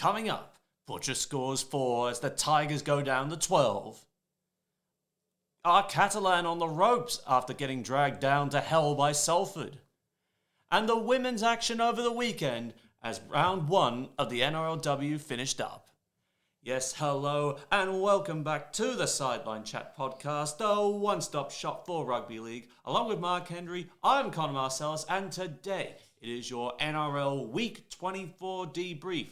Coming up, Butcher scores 4 as the Tigers go down to 12. Are Catalan on the ropes after getting dragged down to hell by Salford? And the women's action over the weekend as round 1 of the NRLW finished up. Yes, hello, and welcome back to the Sideline Chat podcast, the one-stop shop for rugby league. Along with Mark Hendry, I'm Connor Marcellus, and today it is your NRL Week 24 debrief.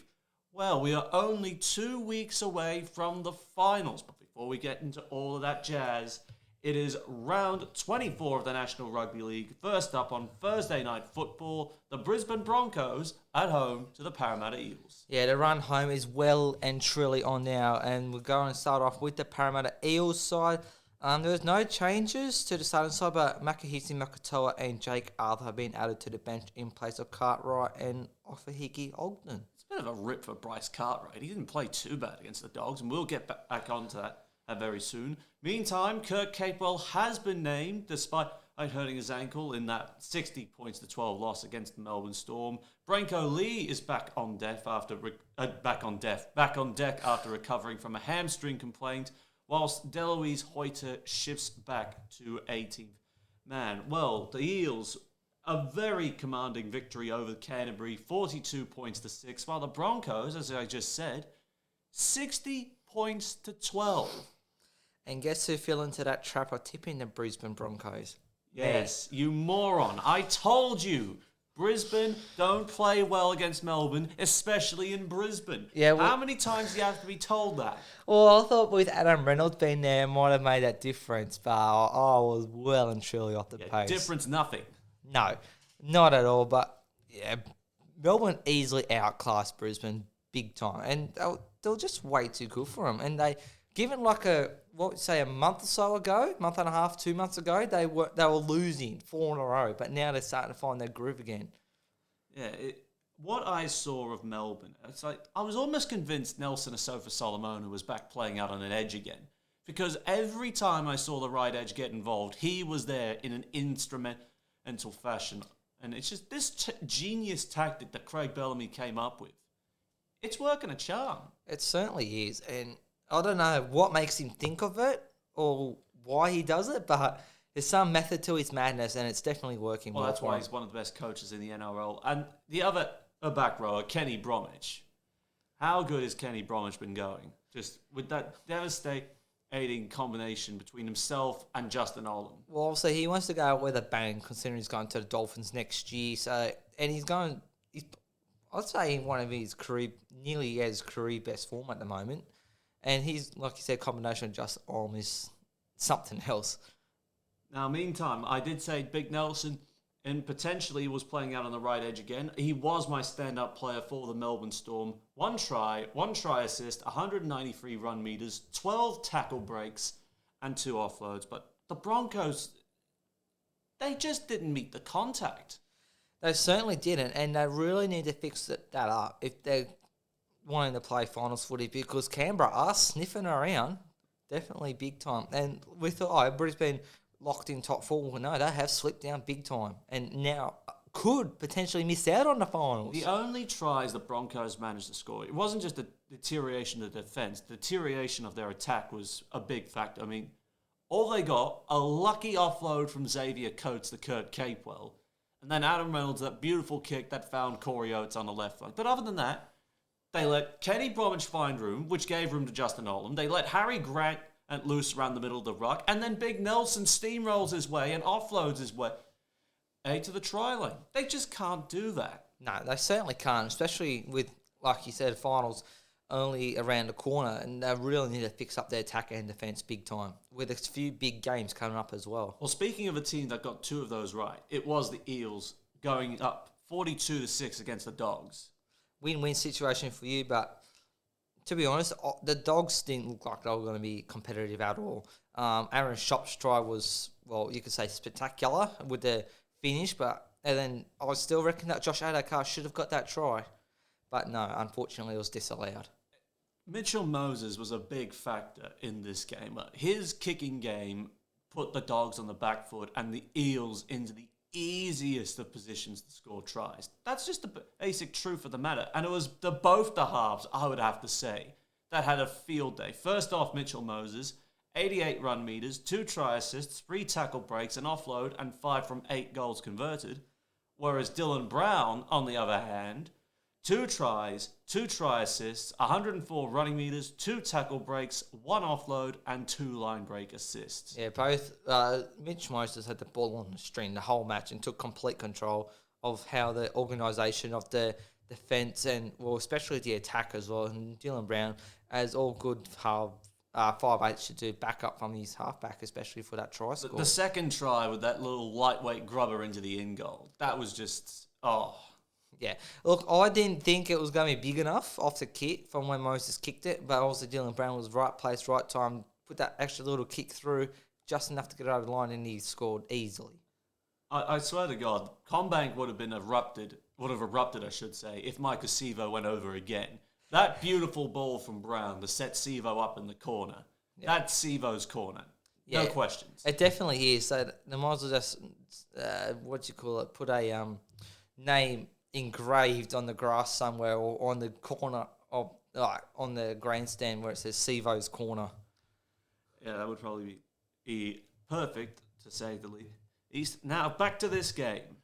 Well, we are only 2 weeks away from the finals, but before we get into all of that jazz, it is round 24 of the National Rugby League. First up on Thursday Night Football, the Brisbane Broncos at home to the Parramatta Eels. Yeah, the run home is well and truly on now, and we're going to start off with the Parramatta Eels side. There was no changes to the starting side, but Makahisi Makatoa and Jake Arthur have been added to the bench in place of Cartwright and Ofahiki Ogden. It's a bit of a rip for Bryce Cartwright. He didn't play too bad against the Dogs, and we'll get back onto that very soon. Meantime, Kurt Capewell has been named, despite hurting his ankle in that 60 points to 12 loss against the Melbourne Storm. Branko Lee is back on deck after recovering from a hamstring complaint, whilst Deloise Hoyter shifts back to 18th man. Well, the Eels, a very commanding victory over Canterbury, 42 points to 6, while the Broncos, as I just said, 60 points to 12. And guess who fell into that trap of tipping the Brisbane Broncos? Yes, you moron. I told you. Brisbane don't play well against Melbourne, especially in Brisbane. Yeah, well, how many times do you have to be told that? Well, I thought with Adam Reynolds being there, it might have made that difference, but I was well and truly off the pace. Difference nothing. No, not at all, but yeah, Melbourne easily outclassed Brisbane big time, and they were just way too good for them, and they... Given like a month or so ago, month and a half, 2 months ago, they were losing 4 in a row, but now they're starting to find their groove again. Yeah, what I saw of Melbourne, it's like I was almost convinced Nelson Asofa Solomona was back playing out on an edge again, because every time I saw the right edge get involved, he was there in an instrumental fashion, and it's just this genius tactic that Craig Bellamy came up with. It's working a charm. It certainly is, and I don't know what makes him think of it or why he does it, but there's some method to his madness, and it's definitely working well. Well, that's why he's one of the best coaches in the NRL. And the other back rower, Kenny Bromwich. How good has Kenny Bromwich been going? Just with that devastating combination between himself and Justin Olam. Well, obviously, he wants to go out with a bang, considering he's going to the Dolphins next year. I'd say in one of his nearly his career best form at the moment. And he's, like you said, combination of Justin Olam is something else. Now, meantime, I did say Big Nelson and potentially was playing out on the right edge again. He was my stand-up player for the Melbourne Storm. One try assist, 193 run meters, 12 tackle breaks, and 2 offloads. But the Broncos, they just didn't meet the contact. They certainly didn't, and they really need to fix that up if they're wanting to play finals footy, because Canberra are sniffing around, definitely big time. And we thought, Brisbane locked in top 4. Well, no, they have slipped down big time, and now could potentially miss out on the finals. The only tries the Broncos managed to score, it wasn't just the deterioration of the defence, the deterioration of their attack was a big factor. I mean, all they got, a lucky offload from Xavier Coates to Kurt Capewell, and then Adam Reynolds, that beautiful kick that found Corey Oates on the left flank. But other than that, they let Kenny Bromwich find room, which gave room to Justin Olam. They let Harry Grant loose around the middle of the ruck, and then Big Nelson steamrolls his way and offloads his way to the try line. They just can't do that. No, they certainly can't, especially with, like you said, finals only around the corner, and they really need to fix up their attack and defence big time, with a few big games coming up as well. Well, speaking of a team that got 2 of those right, it was the Eels going up 42-6 against the Dogs. Win-win situation for you, but to be honest, the Dogs didn't look like they were going to be competitive at all. Aaron Shop's try was, well, you could say spectacular with the finish, and then I still reckon that Josh Adokar should have got that try, but no, unfortunately it was disallowed. Mitchell Moses was a big factor in this game. His kicking game put the Dogs on the back foot and the Eels into the easiest of positions to score tries. That's just the basic truth of the matter. And it was both the halves, I would have to say, that had a field day. First off, Mitchell Moses, 88 run meters, 2 try assists, 3 tackle breaks, an offload, and 5 from 8 goals converted. Whereas Dylan Brown, on the other hand, 2 tries, 2 try assists, 104 running meters, 2 tackle breaks, 1 offload, and 2 line break assists. Yeah, both. Mitch Moses had the ball on the string the whole match and took complete control of how the organisation of the defence and, well, especially the attack as well. And Dylan Brown, as all good 5'8" should do, back up from his halfback, especially for that try score. The second try with that little lightweight grubber into the in goal, that was just, Yeah. Look, I didn't think it was going to be big enough off the kick from when Moses kicked it, but also Dylan Brown was right place, right time, put that extra little kick through, just enough to get over the line, and he scored easily. I swear to God, Combank would have erupted, I should say, if Micah Sevo went over again. That beautiful ball from Brown to set Sevo up in the corner. Yeah. That's Sevo's corner. No questions. It definitely is. So they might as well just, put a name engraved on the grass somewhere or on the corner of, on the grandstand where it says Sevo's corner. Yeah, that would probably be perfect, to say the least. Now, back to this game.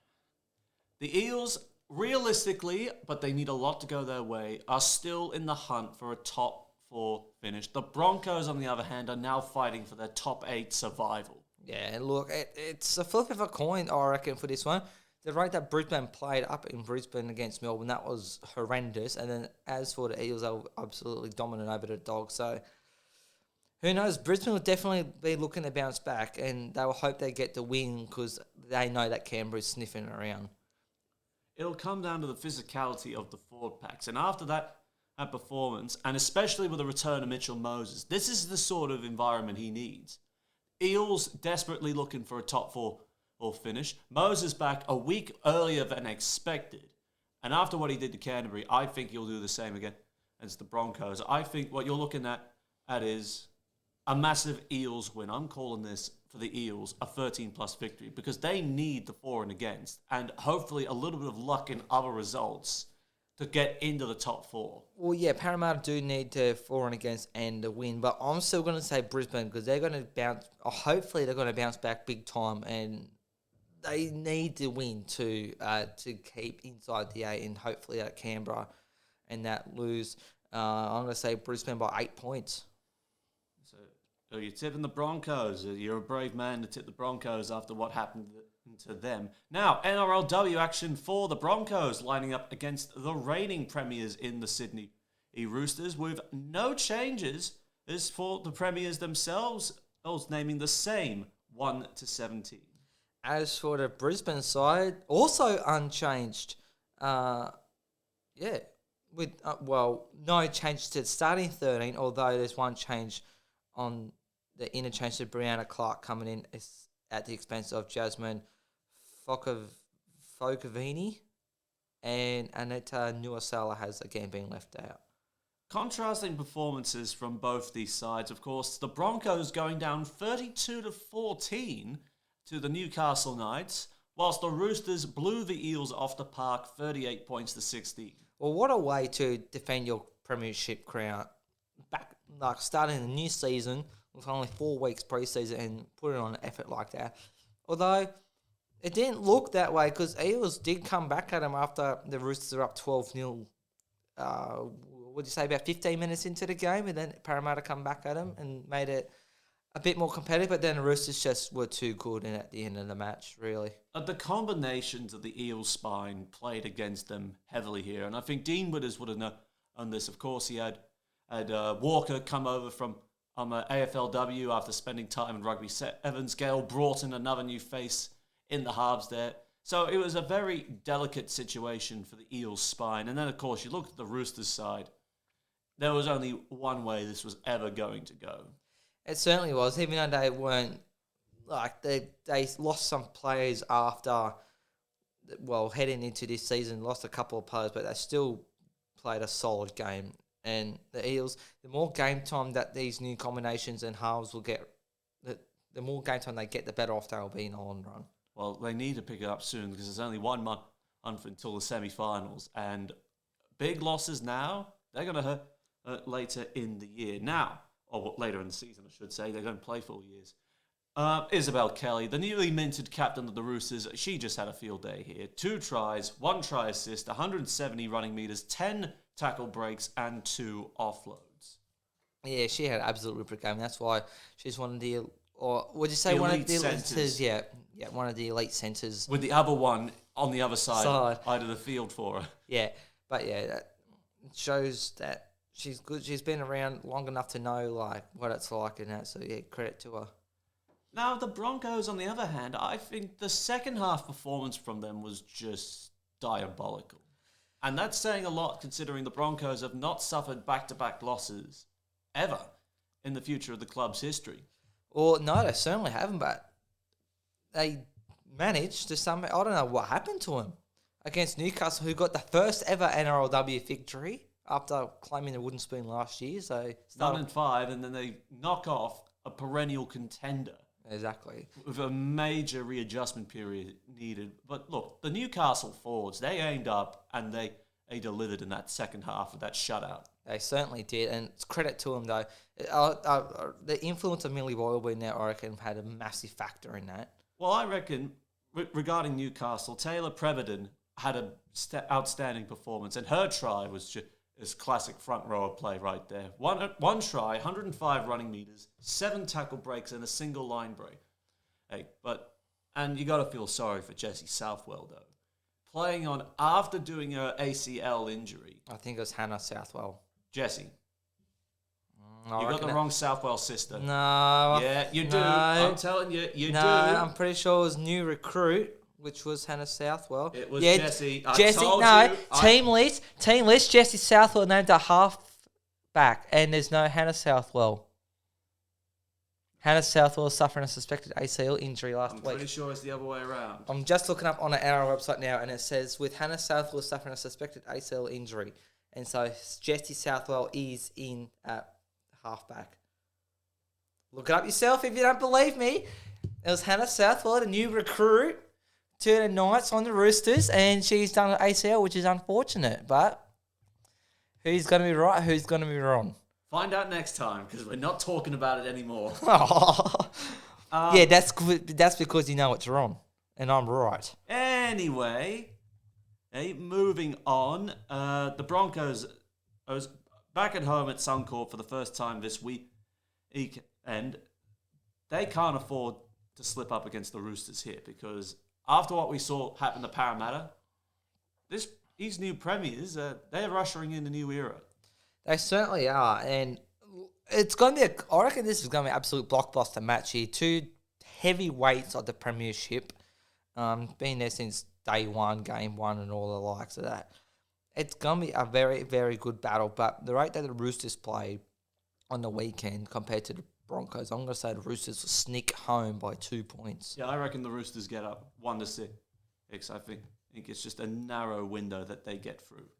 The Eels, realistically, but they need a lot to go their way, are still in the hunt for a top 4 finish. The Broncos, on the other hand, are now fighting for their top 8 survival. Yeah, look, it's a flip of a coin, I reckon, for this one. The rate that Brisbane played up in Brisbane against Melbourne, that was horrendous. And then as for the Eels, they were absolutely dominant over the Dogs. So who knows? Brisbane will definitely be looking to bounce back, and they will hope they get the win because they know that Canberra's sniffing around. It'll come down to the physicality of the forward packs. And after that performance, and especially with the return of Mitchell Moses, this is the sort of environment he needs. Eels desperately looking for a top 4 or finish. Moses back a week earlier than expected. And after what he did to Canterbury, I think he'll do the same again as the Broncos. I think what you're looking at is a massive Eels win. I'm calling this, for the Eels, a 13-plus victory because they need the for and against and hopefully a little bit of luck in other results to get into the top 4. Well, yeah, Parramatta do need to for and against and a win, but I'm still going to say Brisbane because they're going to bounce. Hopefully, they're going to bounce back big time, and they need to win to keep inside the 8 and hopefully at Canberra and that lose. I'm going to say Brisbane by 8 points. So you're tipping the Broncos. You're a brave man to tip the Broncos after what happened to them. Now, NRLW action for the Broncos, lining up against the reigning premiers in the Sydney Roosters with no changes as for the premiers themselves, naming the same 1-17. As for the Brisbane side, also unchanged. With no change to the starting 13, although there's one change on the interchange to Brianna Clark coming in at the expense of Jasmine Focavini, and Aneta Nuasala has again been left out. Contrasting performances from both these sides, of course. The Broncos going down 32-14 to the Newcastle Knights, whilst the Roosters blew the Eels off the park 38 points to 16. Well, what a way to defend your premiership crown. Starting the new season with only 4 weeks pre-season and putting on an effort like that. Although it didn't look that way because Eels did come back at them after the Roosters are up 12-0. Would you say about 15 minutes into the game, and then Parramatta come back at them and made it a bit more competitive, but then the Roosters just were too good and at the end of the match, really. The combinations of the Eels' spine played against them heavily here, and I think Dean Widders would have known this. Of course, he had Walker come over from AFLW after spending time in rugby. Evans Gale brought in another new face in the halves there. So it was a very delicate situation for the Eels' spine. And then, of course, you look at the Roosters' side. There was only one way this was ever going to go. It certainly was, even though they weren't, they lost some players after, heading into this season, lost a couple of players, but they still played a solid game. And the Eels, the more game time that these new combinations and halves will get, the more game time they get, the better off they'll be in the long run. well, they need to pick it up soon because there's only 1 month until the semi-finals. And big losses now, they're going to hurt later in the year. Now, or later in the season, I should say. They're going to play 4 years. Isabel Kelly, the newly minted captain of the Roosters, she just had a field day here. 2 tries, 1 try assist, 170 running meters, 10 tackle breaks, and 2 offloads. Yeah, she had an absolute ripper game. That's why she's one of the, or would you say The one of elite the centres. Yeah, one of the elite centres. With the other one on the other side of the field for her. Yeah, but yeah, that shows that she's good. She's been around long enough to know like what it's like and that. So yeah, credit to her. Now, the Broncos, on the other hand, I think the second half performance from them was just diabolical. And that's saying a lot considering the Broncos have not suffered back-to-back losses ever in the future of the club's history. Well, no, they certainly haven't, but they managed to I don't know what happened to them against Newcastle, who got the first ever NRLW victory after claiming the wooden spoon last year. So 9-5, and then they knock off a perennial contender. Exactly. With a major readjustment period needed. But look, the Newcastle forwards, they aimed up and they delivered in that second half of that shutout. They certainly did, and it's credit to them, though. The influence of Millie Boyle being there, I reckon, had a massive factor in that. Well, I reckon, regarding Newcastle, Taylor Prevedon had an outstanding performance, and her try was just classic front rower play right there. One try, 105 running meters, 7 tackle breaks, and a single line break. And you got to feel sorry for Jessie Southwell, though. Playing on after doing her ACL injury. I think it was Hannah Southwell. Jessie. You got the wrong Southwell sister. No. Yeah, you do. I'm telling you, you do. No, I'm pretty sure it was new recruit, which was Hannah Southwell. It was Jessie. Team list, Jessie Southwell named a half back, and there's no Hannah Southwell. Hannah Southwell suffering a suspected ACL injury last week. I'm pretty sure it's the other way around. I'm just looking up on our website now, and it says, with Hannah Southwell suffering a suspected ACL injury. And so Jessie Southwell is in at halfback. Look it up yourself if you don't believe me. It was Hannah Southwell, the new recruit to the Knights on the Roosters, and she's done an ACL, which is unfortunate. But who's going to be right? Who's going to be wrong? Find out next time, because we're not talking about it anymore. Yeah, that's because you know it's wrong, and I'm right. Anyway, moving on. The Broncos are back at home at Suncorp for the first time this week, and they can't afford to slip up against the Roosters here, because after what we saw happen to Parramatta, these new premiers, they're ushering in a new era. They certainly are, and it's going to be I reckon this is going to be an absolute blockbuster match here. 2 heavyweights of the premiership, been there since day 1, game 1, and all the likes of that. It's going to be a very, very good battle, but the rate that the Roosters played on the weekend compared to the Broncos, I'm going to say the Roosters will sneak home by 2 points. Yeah, I reckon the Roosters get up 1-6. I think it's just a narrow window that they get through.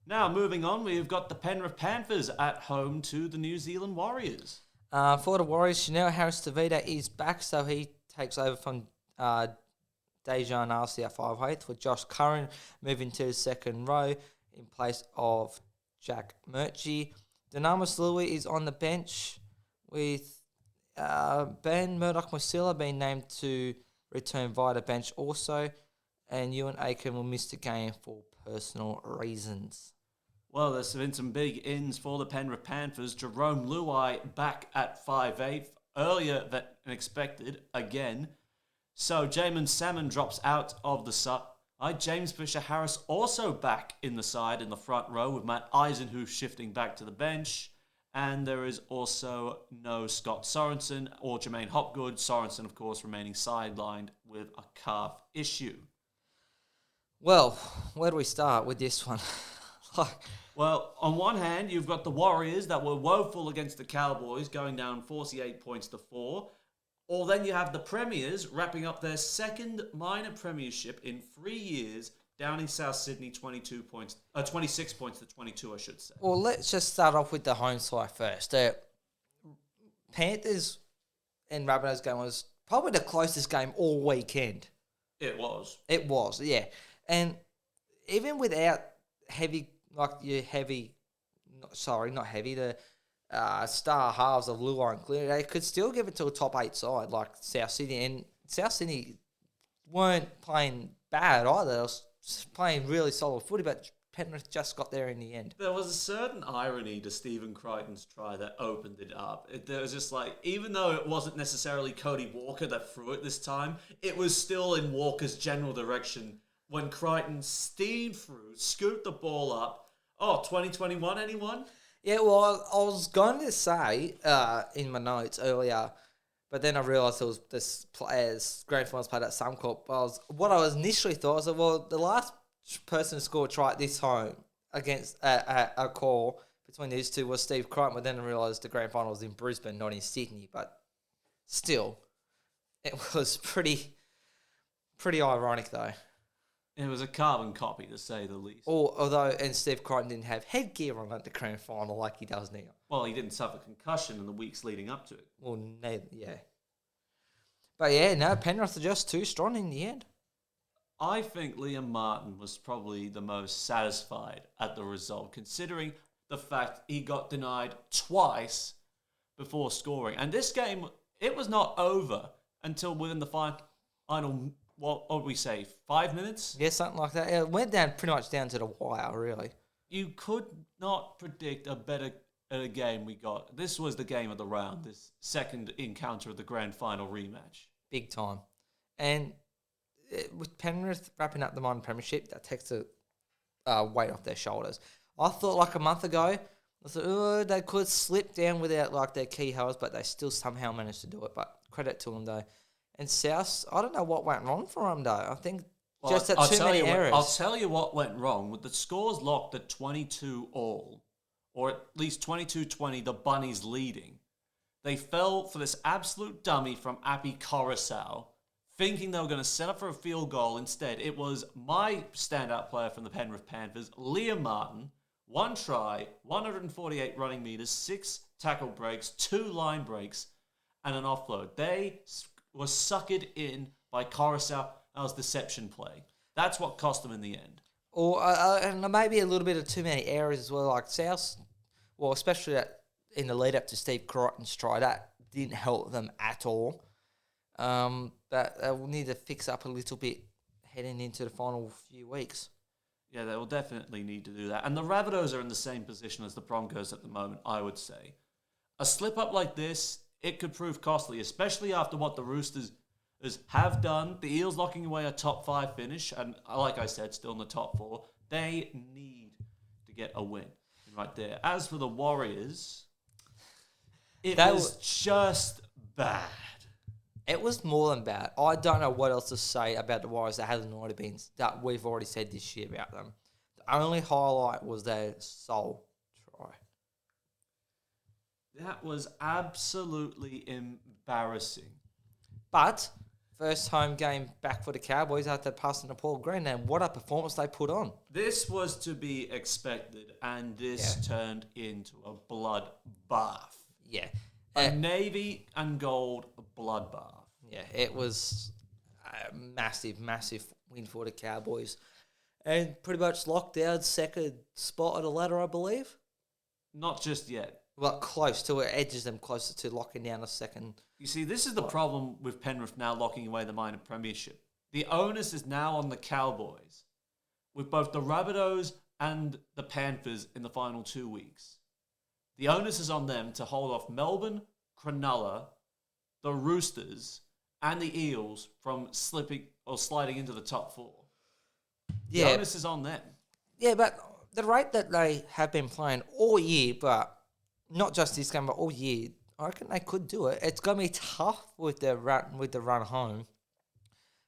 Now, moving on, we've got the Penrith Panthers at home to the New Zealand Warriors. For the Warriors, Chanel Harris-Tavita is back, so he takes over from Dejan Arce at 5'8", with Josh Curran moving to the second row in place of Jack Murchie. Dynamis Louis is on the bench with Ben Murdoch-Masila being named to return via the bench also, and Ewan Aiken will miss the game for personal reasons. Well, there's been some big ins for the Penrith Panthers. Jerome Luai back at 5'8", earlier than expected again. So Jamin Salmon drops out of the side. James Fisher-Harris also back in the side in the front row with Matt Eisenhuth shifting back to the bench. And there is also no Scott Sorensen or Jermaine Hopgood. Sorensen, of course, remaining sidelined with a calf issue. Well, where do we start with this one? Well, on one hand, you've got the Warriors that were woeful against the Cowboys, going down 48 points to 4. Or then you have the Premiers wrapping up their second minor premiership in 3 years, down in South Sydney, 26 points to 22, I should say. Well, let's just start off with the home side first. The Panthers and Rabbitohs game was probably the closest game all weekend. It was. It was, yeah. And even without heavy, not heavy, the star halves of Luai and Cleary, they could still give it to a top 8 side like South Sydney. And South Sydney weren't playing bad either. They was playing really solid footy, but Penrith just got there in the end. There was a certain irony to Stephen Crichton's try that opened it up. There was just like, even though it wasn't necessarily Cody Walker that threw it this time, it was still in Walker's general direction when Crichton steamed through, scooped the ball up. Oh, 2021, anyone? Yeah, well, I was going to say in my notes earlier, but then I realised it was this players grand finals played at Suncorp. What I was initially thought was, well, the last person to score a try at this home against a call between these two was Steve Crichton, but then I realised the grand final was in Brisbane, not in Sydney. But still, it was pretty ironic though. It was a carbon copy, to say the least. And Steve Crichton didn't have headgear on at the grand final like he does now. Well, he didn't suffer concussion in the weeks leading up to it. Well, yeah. But yeah, no, Penrith are just too strong in the end. I think Liam Martin was probably the most satisfied at the result, considering the fact he got denied twice before scoring. And this game, it was not over until within the final, what would we say, 5 minutes? Yeah, something like that. It went down pretty much down to the wire, really. You could not predict a better game we got. This was the game of the round, this second encounter of the grand final rematch. Big time. And with Penrith wrapping up the minor premiership, that takes a weight off their shoulders. I thought like a month ago, I thought, they could slip down without like their key holders, but they still somehow managed to do it. But credit to them though. And South, I don't know what went wrong for them though. I think just that too many errors. I'll tell you what went wrong. With the scores locked at 22 all, or at least 22-20, the Bunnies leading, they fell for this absolute dummy from Api Coruscant, thinking they were going to set up for a field goal. Instead, it was my standout player from the Penrith Panthers, Liam Martin. 1 try, 148 running meters, 6 tackle breaks, 2 line breaks, and an offload. They were suckered in by Coruscant. That was deception play. That's what cost them in the end. And maybe a little bit of too many errors as well. Like South, well, especially in the lead up to Steve Crichton's try, that didn't help them at all. But they will need to fix up a little bit heading into the final few weeks. Yeah, they will definitely need to do that. And the Rabbitohs are in the same position as the Broncos at the moment, I would say. A slip-up like this, it could prove costly, especially after what the Roosters have done. The Eels locking away a top 5 finish, and like I said, still in the top 4. They need to get a win right there. As for the Warriors, it was just bad. It was more than bad. I don't know what else to say about the Warriors that hasn't already been that we've already said this year about them. The only highlight was their sole try. That was absolutely embarrassing. But first home game back for the Cowboys after passing to Paul Green, and what a performance they put on. This was to be expected, and this turned into a bloodbath. Yeah. A navy and gold bloodbath. Yeah, it was a massive, massive win for the Cowboys. And pretty much locked down second spot on the ladder, I believe. Not just yet. Well, close to it. Edges them closer to locking down a second. You see, this is the problem with Penrith now locking away the minor premiership. The onus is now on the Cowboys, with both the Rabbitohs and the Panthers in the final 2 weeks. The onus is on them to hold off Melbourne, Cronulla, the Roosters, and the Eels from slipping or sliding into the top 4. The onus is on them. Yeah, but the rate that they have been playing all year, but not just this game, but all year, I reckon they could do it. It's going to be tough with the run home,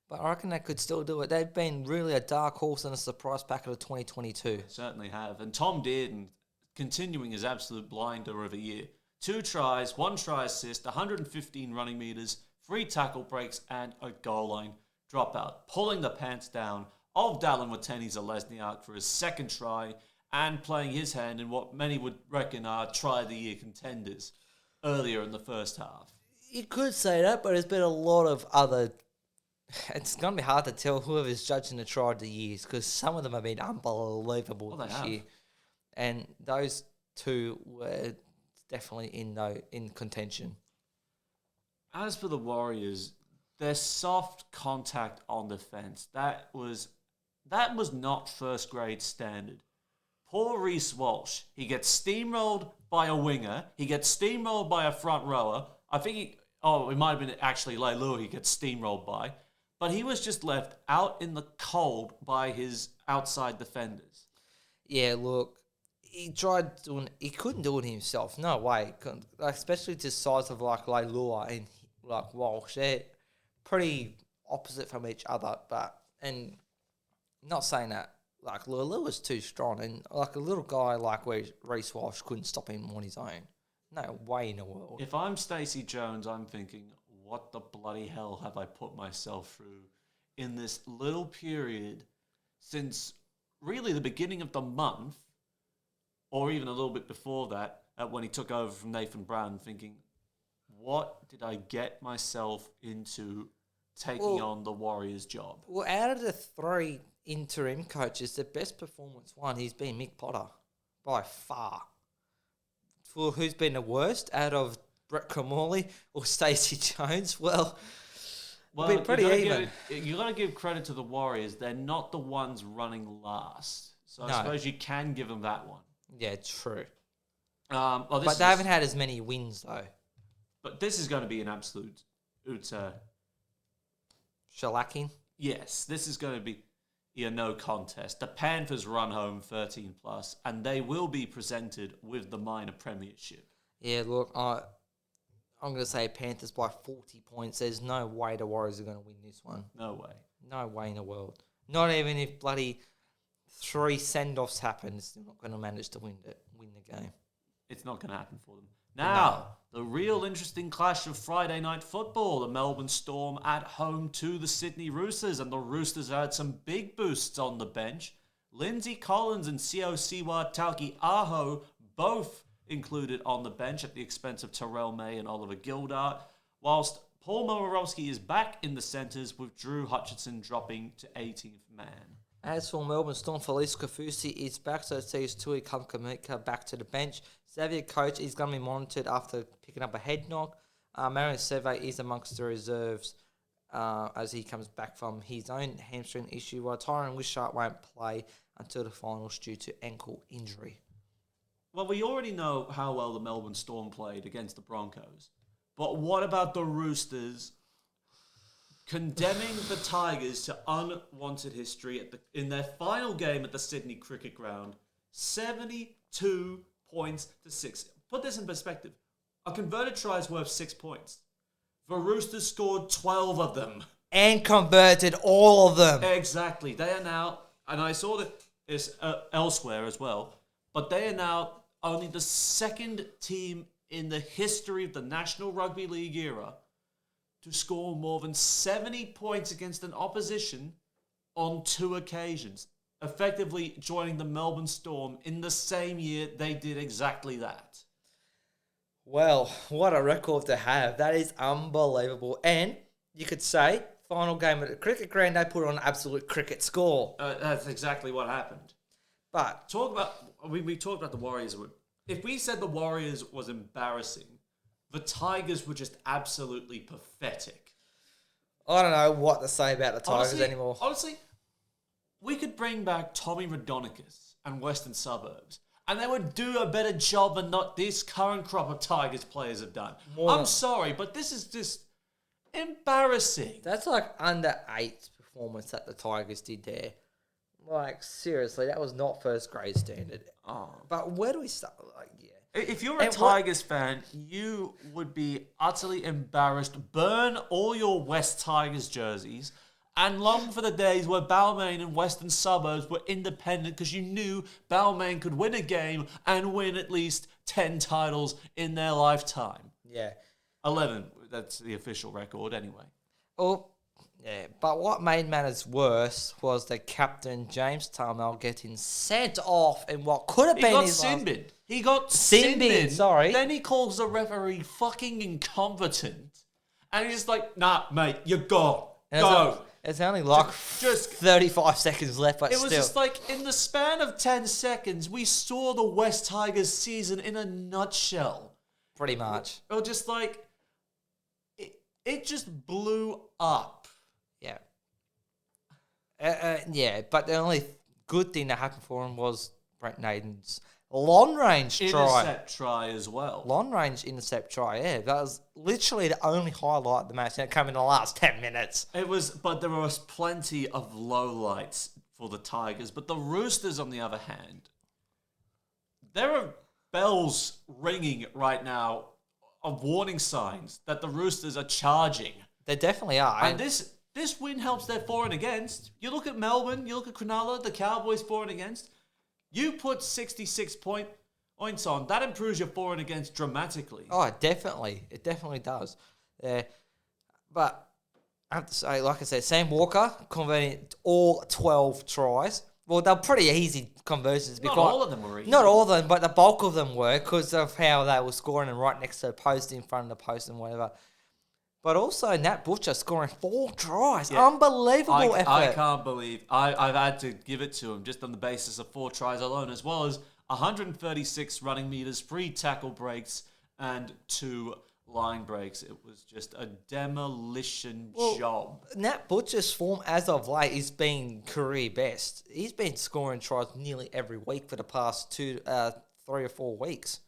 but I reckon they could still do it. They've been really a dark horse and a surprise packet of 2022. They certainly have. And Tom Dearden, continuing his absolute blinder of a year. 2 tries, 1 try assist, 115 running meters, 3 tackle breaks, and a goal line dropout, pulling the pants down of Dallin Watene-Zelezniak for his second try and playing his hand in what many would reckon are try-of-the-year contenders earlier in the first half. You could say that, but there's been a lot of other it's going to be hard to tell whoever's judging the try of the years because some of them have been unbelievable this year. And those two were definitely in contention. As for the Warriors, their soft contact on defense, that was not first grade standard. Poor Reece Walsh, he gets steamrolled by a winger, he gets steamrolled by a front rower. I think it might have been actually Leilua he gets steamrolled by, but he was just left out in the cold by his outside defenders. Yeah, look, he couldn't do it himself. No way. Especially to the size of like Leilua and like Walsh. They're pretty opposite from each other, and not saying that like Leilua was too strong and like a little guy like Reece Walsh couldn't stop him on his own. No way in the world. If I'm Stacey Jones, I'm thinking, what the bloody hell have I put myself through in this little period since really the beginning of the month, or even a little bit before that, when he took over from Nathan Brown, thinking, what did I get myself into taking on the Warriors job? Well, out of the three interim coaches, the best performance he's been Mick Potter by far. For who's been the worst out of Brett Comorley or Stacey Jones? Well, been pretty even. You got to give credit to the Warriors. They're not the ones running last. So I suppose you can give them that one. Yeah, true. But they haven't had as many wins, though. But this is going to be an absolute shellacking? Yes, this is going to be no contest. The Panthers run home 13+, and they will be presented with the minor premiership. Yeah, look, I'm going to say Panthers by 40 points. There's no way the Warriors are going to win this one. No way. No way in the world. Not even if bloody 3 send-offs happen, they're still not going to manage to win the game. It's not going to happen for them. Now, the real interesting clash of Friday night football, the Melbourne Storm at home to the Sydney Roosters, and the Roosters had some big boosts on the bench. Lindsay Collins and Siosiwa Taukei'aho both included on the bench at the expense of Terrell May and Oliver Gildart, whilst Paul Momirovski is back in the centres with Drew Hutchinson dropping to 18th man. As for Melbourne Storm, Felice Kafusi is back, so it sees Tui Kamkamika back to the bench. Xavier Coach is going to be monitored after picking up a head knock. Marion Seve is amongst the reserves as he comes back from his own hamstring issue, while Tyron Wishart won't play until the finals due to ankle injury. Well, we already know how well the Melbourne Storm played against the Broncos. But what about the Roosters condemning the Tigers to unwanted history in their final game at the Sydney Cricket Ground? 72 points to 6. Put this in perspective. A converted try is worth 6 points. The Roosters scored 12 of them. And converted all of them. Exactly. They are now, and I saw this elsewhere as well, but they are now only the second team in the history of the National Rugby League era to score more than 70 points against an opposition on 2 occasions, effectively joining the Melbourne Storm in the same year they did exactly that. Well, what a record to have. That is unbelievable. And you could say, final game at the cricket ground, they put on an absolute cricket score. That's exactly what happened. But we talked about the Warriors. If we said the Warriors was embarrassing, the Tigers were just absolutely pathetic. I don't know what to say about the Tigers anymore. Honestly, we could bring back Tommy Raudonikis and Western Suburbs, and they would do a better job than not this current crop of Tigers players have done. I'm sorry, but this is just embarrassing. That's like under 8 performance that the Tigers did there. Like, seriously, that was not first grade standard. Oh. But where do we start? Like, yeah. If you're a Tigers fan, you would be utterly embarrassed. Burn all your West Tigers jerseys and long for the days where Balmain and Western Suburbs were independent because you knew Balmain could win a game and win at least 10 titles in their lifetime. Yeah. 11. That's the official record anyway. Oh, yeah. But what made matters worse was the captain, James Tarmel, getting sent off in what could have been his last... He got sin bin. Sorry. Then he calls the referee fucking incompetent. And he's just like, nah, mate, you're gone. And Go. It's only like Just 35 seconds left, but it was still. just like in the span of 10 seconds, we saw the West Tigers season in a nutshell. Pretty much. Or just like it just blew up. Yeah. Yeah, but the only good thing that happened for him was Brent Naden's long range try. Intercept try as well. Long range intercept try, yeah. That was literally the only highlight of the match, and it came in the last 10 minutes. It was, but there was plenty of lowlights for the Tigers. But the Roosters, on the other hand, there are bells ringing right now of warning signs that the Roosters are charging. They definitely are. And this win helps their for and against. You look at Melbourne, you look at Cronulla, the Cowboys for and against. You put 66 points on, that improves your for and against dramatically. Oh, definitely. It definitely does. But I have to say, like I said, Sam Walker converting all 12 tries. Well, they're pretty easy conversions. Not all of them were easy. Not all of them, but the bulk of them were because of how they were scoring and right next to the post, in front of the post and whatever. But also Nat Butcher scoring 4 tries. Yeah. Unbelievable effort. I can't believe I've had to give it to him just on the basis of 4 tries alone, as well as 136 running meters, 3 tackle breaks, and 2 line breaks. It was just a demolition job. Nat Butcher's form as of late has been career best. He's been scoring tries nearly every week for the past 3 or 4 weeks.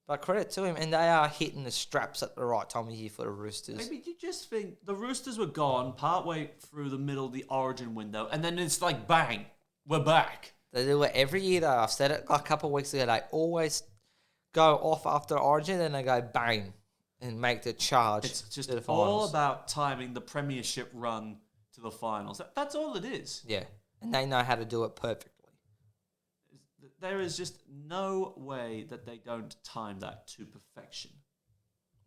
But credit to him, and they are hitting the straps at the right time of year for the Roosters. Maybe you just think the Roosters were gone partway through the middle of the Origin window, and then it's like, bang, we're back. They do it every year, though. I've said it a couple of weeks ago. They always go off after Origin, then they go bang and make the charge. It's just to the all finals. about timing the premiership run to the finals. That's all it is. Yeah, and they know how to do it perfectly. There is just no way that they don't time that to perfection.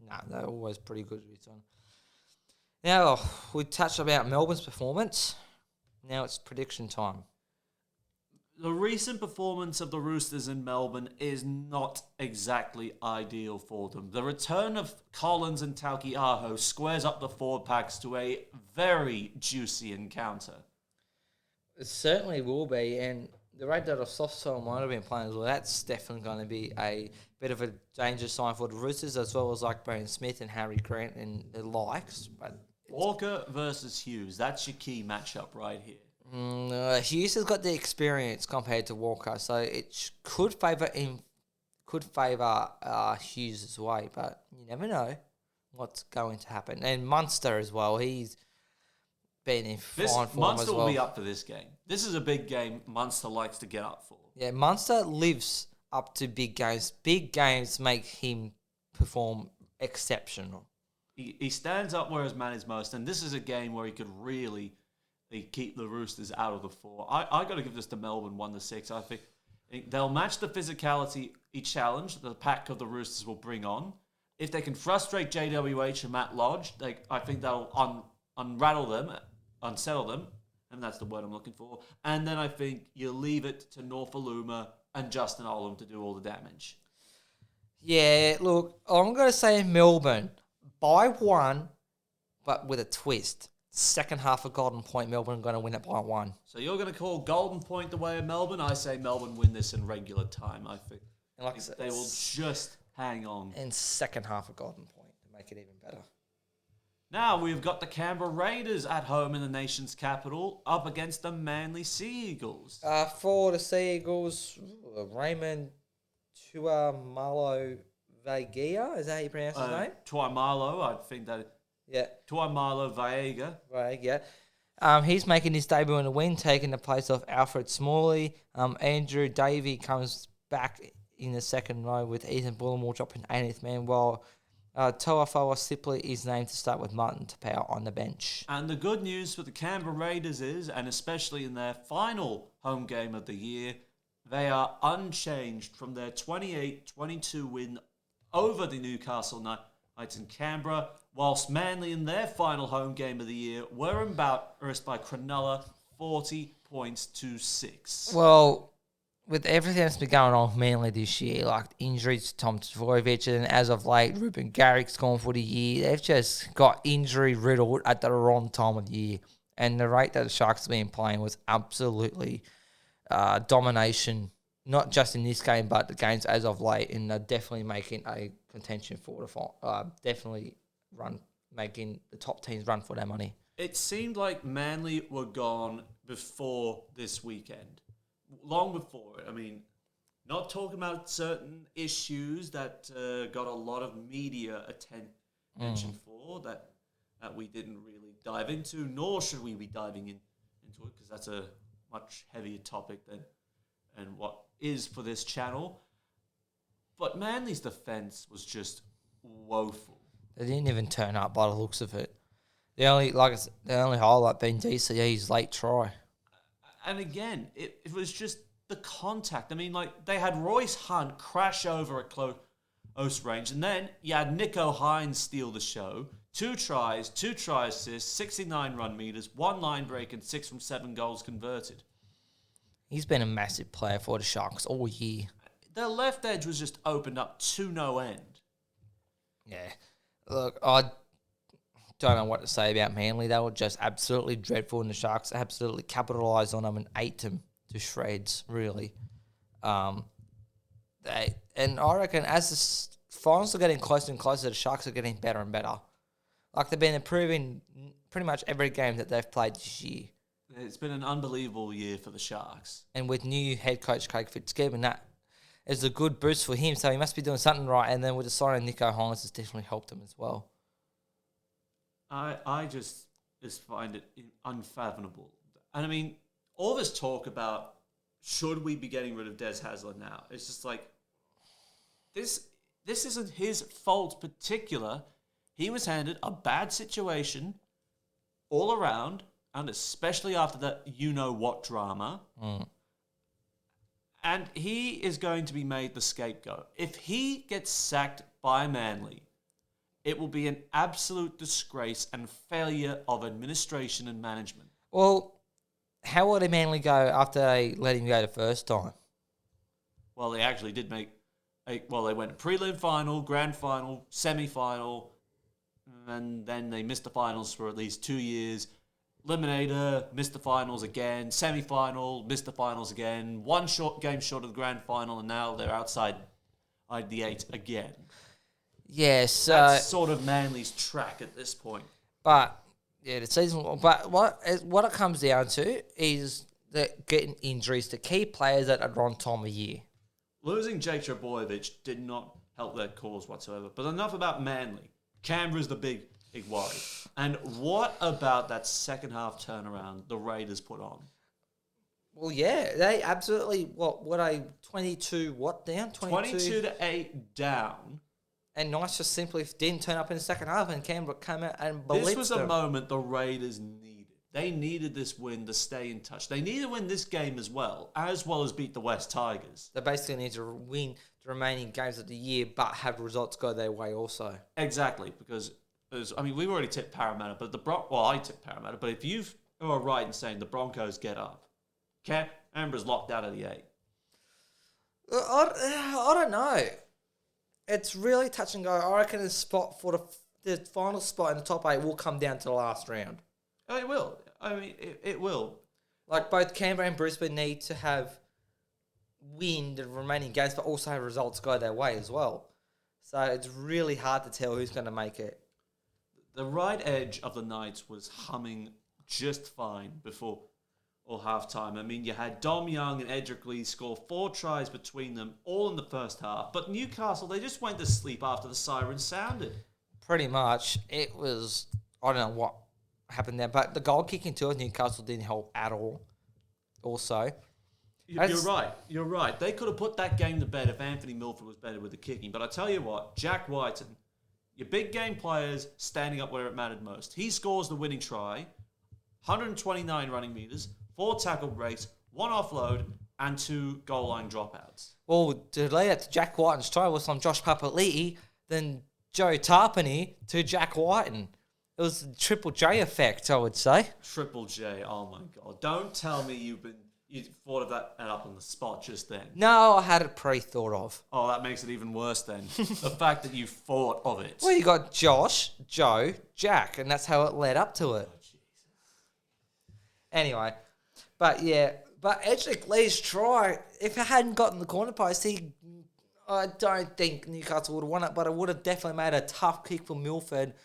No, they're always pretty good with it. Now, we touched about Melbourne's performance. Now it's prediction time. The recent performance of the Roosters in Melbourne is not exactly ideal for them. The return of Collins and Taukei'aho squares up the forward packs to a very juicy encounter. It certainly will be, and the rate that Softsoil might have been playing as well, that's definitely going to be a bit of a danger sign for the Roosters, as well as like Brian Smith and Harry Grant and the likes. But Walker versus Hughes, that's your key matchup right here. Hughes has got the experience compared to Walker, so it could favour Hughes' way, but you never know what's going to happen. And Munster as well, he's been in fine form as well. Munster will be up for this game. This is a big game Munster likes to get up for. Yeah, Munster lives up to big games. Big games make him perform exceptional. He stands up where his man is most, and this is a game where he could really keep the Roosters out of the 4. I got to give this to Melbourne 1-6. I think they'll match the physicality each challenge the pack of the Roosters will bring on. If they can frustrate JWH and Matt Lodge, I think that'll unsettle them, and that's the word I'm looking for. And then I think you leave it to Norfoluma and Justin Olam to do all the damage. Yeah, look, I'm going to say Melbourne by 1, but with a twist. Second half of Golden Point, Melbourne are going to win it by 1. So you're going to call Golden Point the way of Melbourne? I say Melbourne win this in regular time. I think and like I said, they will just hang on. And second half of Golden Point to make it even better. Now we've got the Canberra Raiders at home in the nation's capital up against the Manly Sea Eagles. For the Sea Eagles, Raymond Tuamalo Vagia, is that how you pronounce his name? Tuamalo, I think that. Yeah. Tuamalo Vaega. Yeah. He's making his debut in the win, taking the place of Alfred Smalley. Andrew Davey comes back in the second row with Ethan Bullimore dropping 80th man, while Toafoa Sipley is named to start with Martin Tapau on the bench. And the good news for the Canberra Raiders is, and especially in their final home game of the year, they are unchanged from their 28-22 win over the Newcastle Knights in Canberra, whilst Manly in their final home game of the year were embarrassed by Cronulla 40 points to 6. Well, with everything that's been going on with Manly this year, like injuries to Tom Tavoyevich, and as of late, Ruben Garrick's gone for the year. They've just got injury riddled at the wrong time of the year. And the rate that the Sharks have been playing was absolutely domination, not just in this game, but the games as of late. And they're definitely making a contention for the final. Definitely making the top teams run for their money. It seemed like Manly were gone before this weekend. Long before it. I mean, not talking about certain issues that got a lot of media attention for that we didn't really dive into, nor should we be diving into it because that's a much heavier topic than and what is for this channel. But Manly's defense was just woeful. They didn't even turn up by the looks of it. The only highlight being DCE's late try. And again, it was just the contact. I mean, like, they had Royce Hunt crash over at close range, and then you had Nico Hines steal the show. 2 tries, 2 try assists, 69 run meters, 1 line break, and 6 from 7 goals converted. He's been a massive player for the Sharks all year. Their left edge was just opened up to no end. Yeah. Look, I don't know what to say about Manly. They were just absolutely dreadful, and the Sharks absolutely capitalised on them and ate them to shreds, really. And I reckon as the finals are getting closer and closer, the Sharks are getting better and better. Like, they've been improving pretty much every game that they've played this year. It's been an unbelievable year for the Sharks. And with new head coach Craig Fitzgibbon, that is a good boost for him, so he must be doing something right. And then with the signing Nico Hines, has definitely helped him as well. I just find it unfathomable. And I mean, all this talk about should we be getting rid of Des Hasler now? It's just like, this isn't his fault particular. He was handed a bad situation all around, and especially after that you-know-what drama. And he is going to be made the scapegoat. If he gets sacked by Manly, it will be an absolute disgrace and failure of administration and management. Well, how will Manly go after they let him go the first time? Well, they actually did they went prelim final, grand final, semi-final, and then they missed the finals for at least 2 years. Eliminator, missed the finals again, semi-final, missed the finals again, 1 game short of the grand final, and now they're outside the 8 again. Yes, that's sort of Manly's track at this point. But yeah, the season. But what it comes down to is that getting injuries to key players at the wrong time of year. Losing Jake Trbojevic did not help their cause whatsoever. But enough about Manly. Canberra's the big worry. And what about that second half turnaround the Raiders put on? Well, yeah, they absolutely 22 down? 22-8 down. And Nice just simply didn't turn up in the second half, and Canberra came out and blitzed them. This was a moment the Raiders needed. They needed this win to stay in touch. They need to win this game as well as beat the West Tigers. They basically need to win the remaining games of the year, but have results go their way also. Exactly, because we've already tipped Parramatta, but I tipped Parramatta. But if you are right in saying the Broncos get up, Canberra's locked out of the 8. I don't know. It's really touch and go. I reckon the spot for the final spot in the top 8 will come down to the last round. Oh, it will. I mean, it will. Like, both Canberra and Brisbane need to win the remaining games, but also have results go their way as well. So it's really hard to tell who's going to make it. The right edge of the Knights was humming just fine before half-time. I mean, you had Dom Young and Edric Lee score 4 tries between them, all in the first half. But Newcastle, they just went to sleep after the siren sounded. Pretty much. It was, I don't know what happened there, but the goal kicking too of Newcastle didn't help at all. Also. You're right. They could have put that game to bed if Anthony Milford was better with the kicking. But I tell you what, Jack Whiten, your big game players standing up where it mattered most. He scores the winning try, 129 running meters, 4 tackle breaks, 1 offload, and 2 goal line dropouts. Well, to lay that to Jack Whiten's try was from Josh Papali'i, then Joe Tarpany to Jack Whiten. It was the Triple J effect, I would say. Triple J, oh my God. Don't tell me you've You thought of that up on the spot just then. No, I had it pre-thought of. Oh, that makes it even worse then. The fact that you thought of it. Well, you got Josh, Joe, Jack, and that's how it led up to it. Oh, Jesus. Anyway, but Edric Lee's try, if it hadn't gotten the corner post, I don't think Newcastle would have won it, but it would have definitely made a tough kick for Milford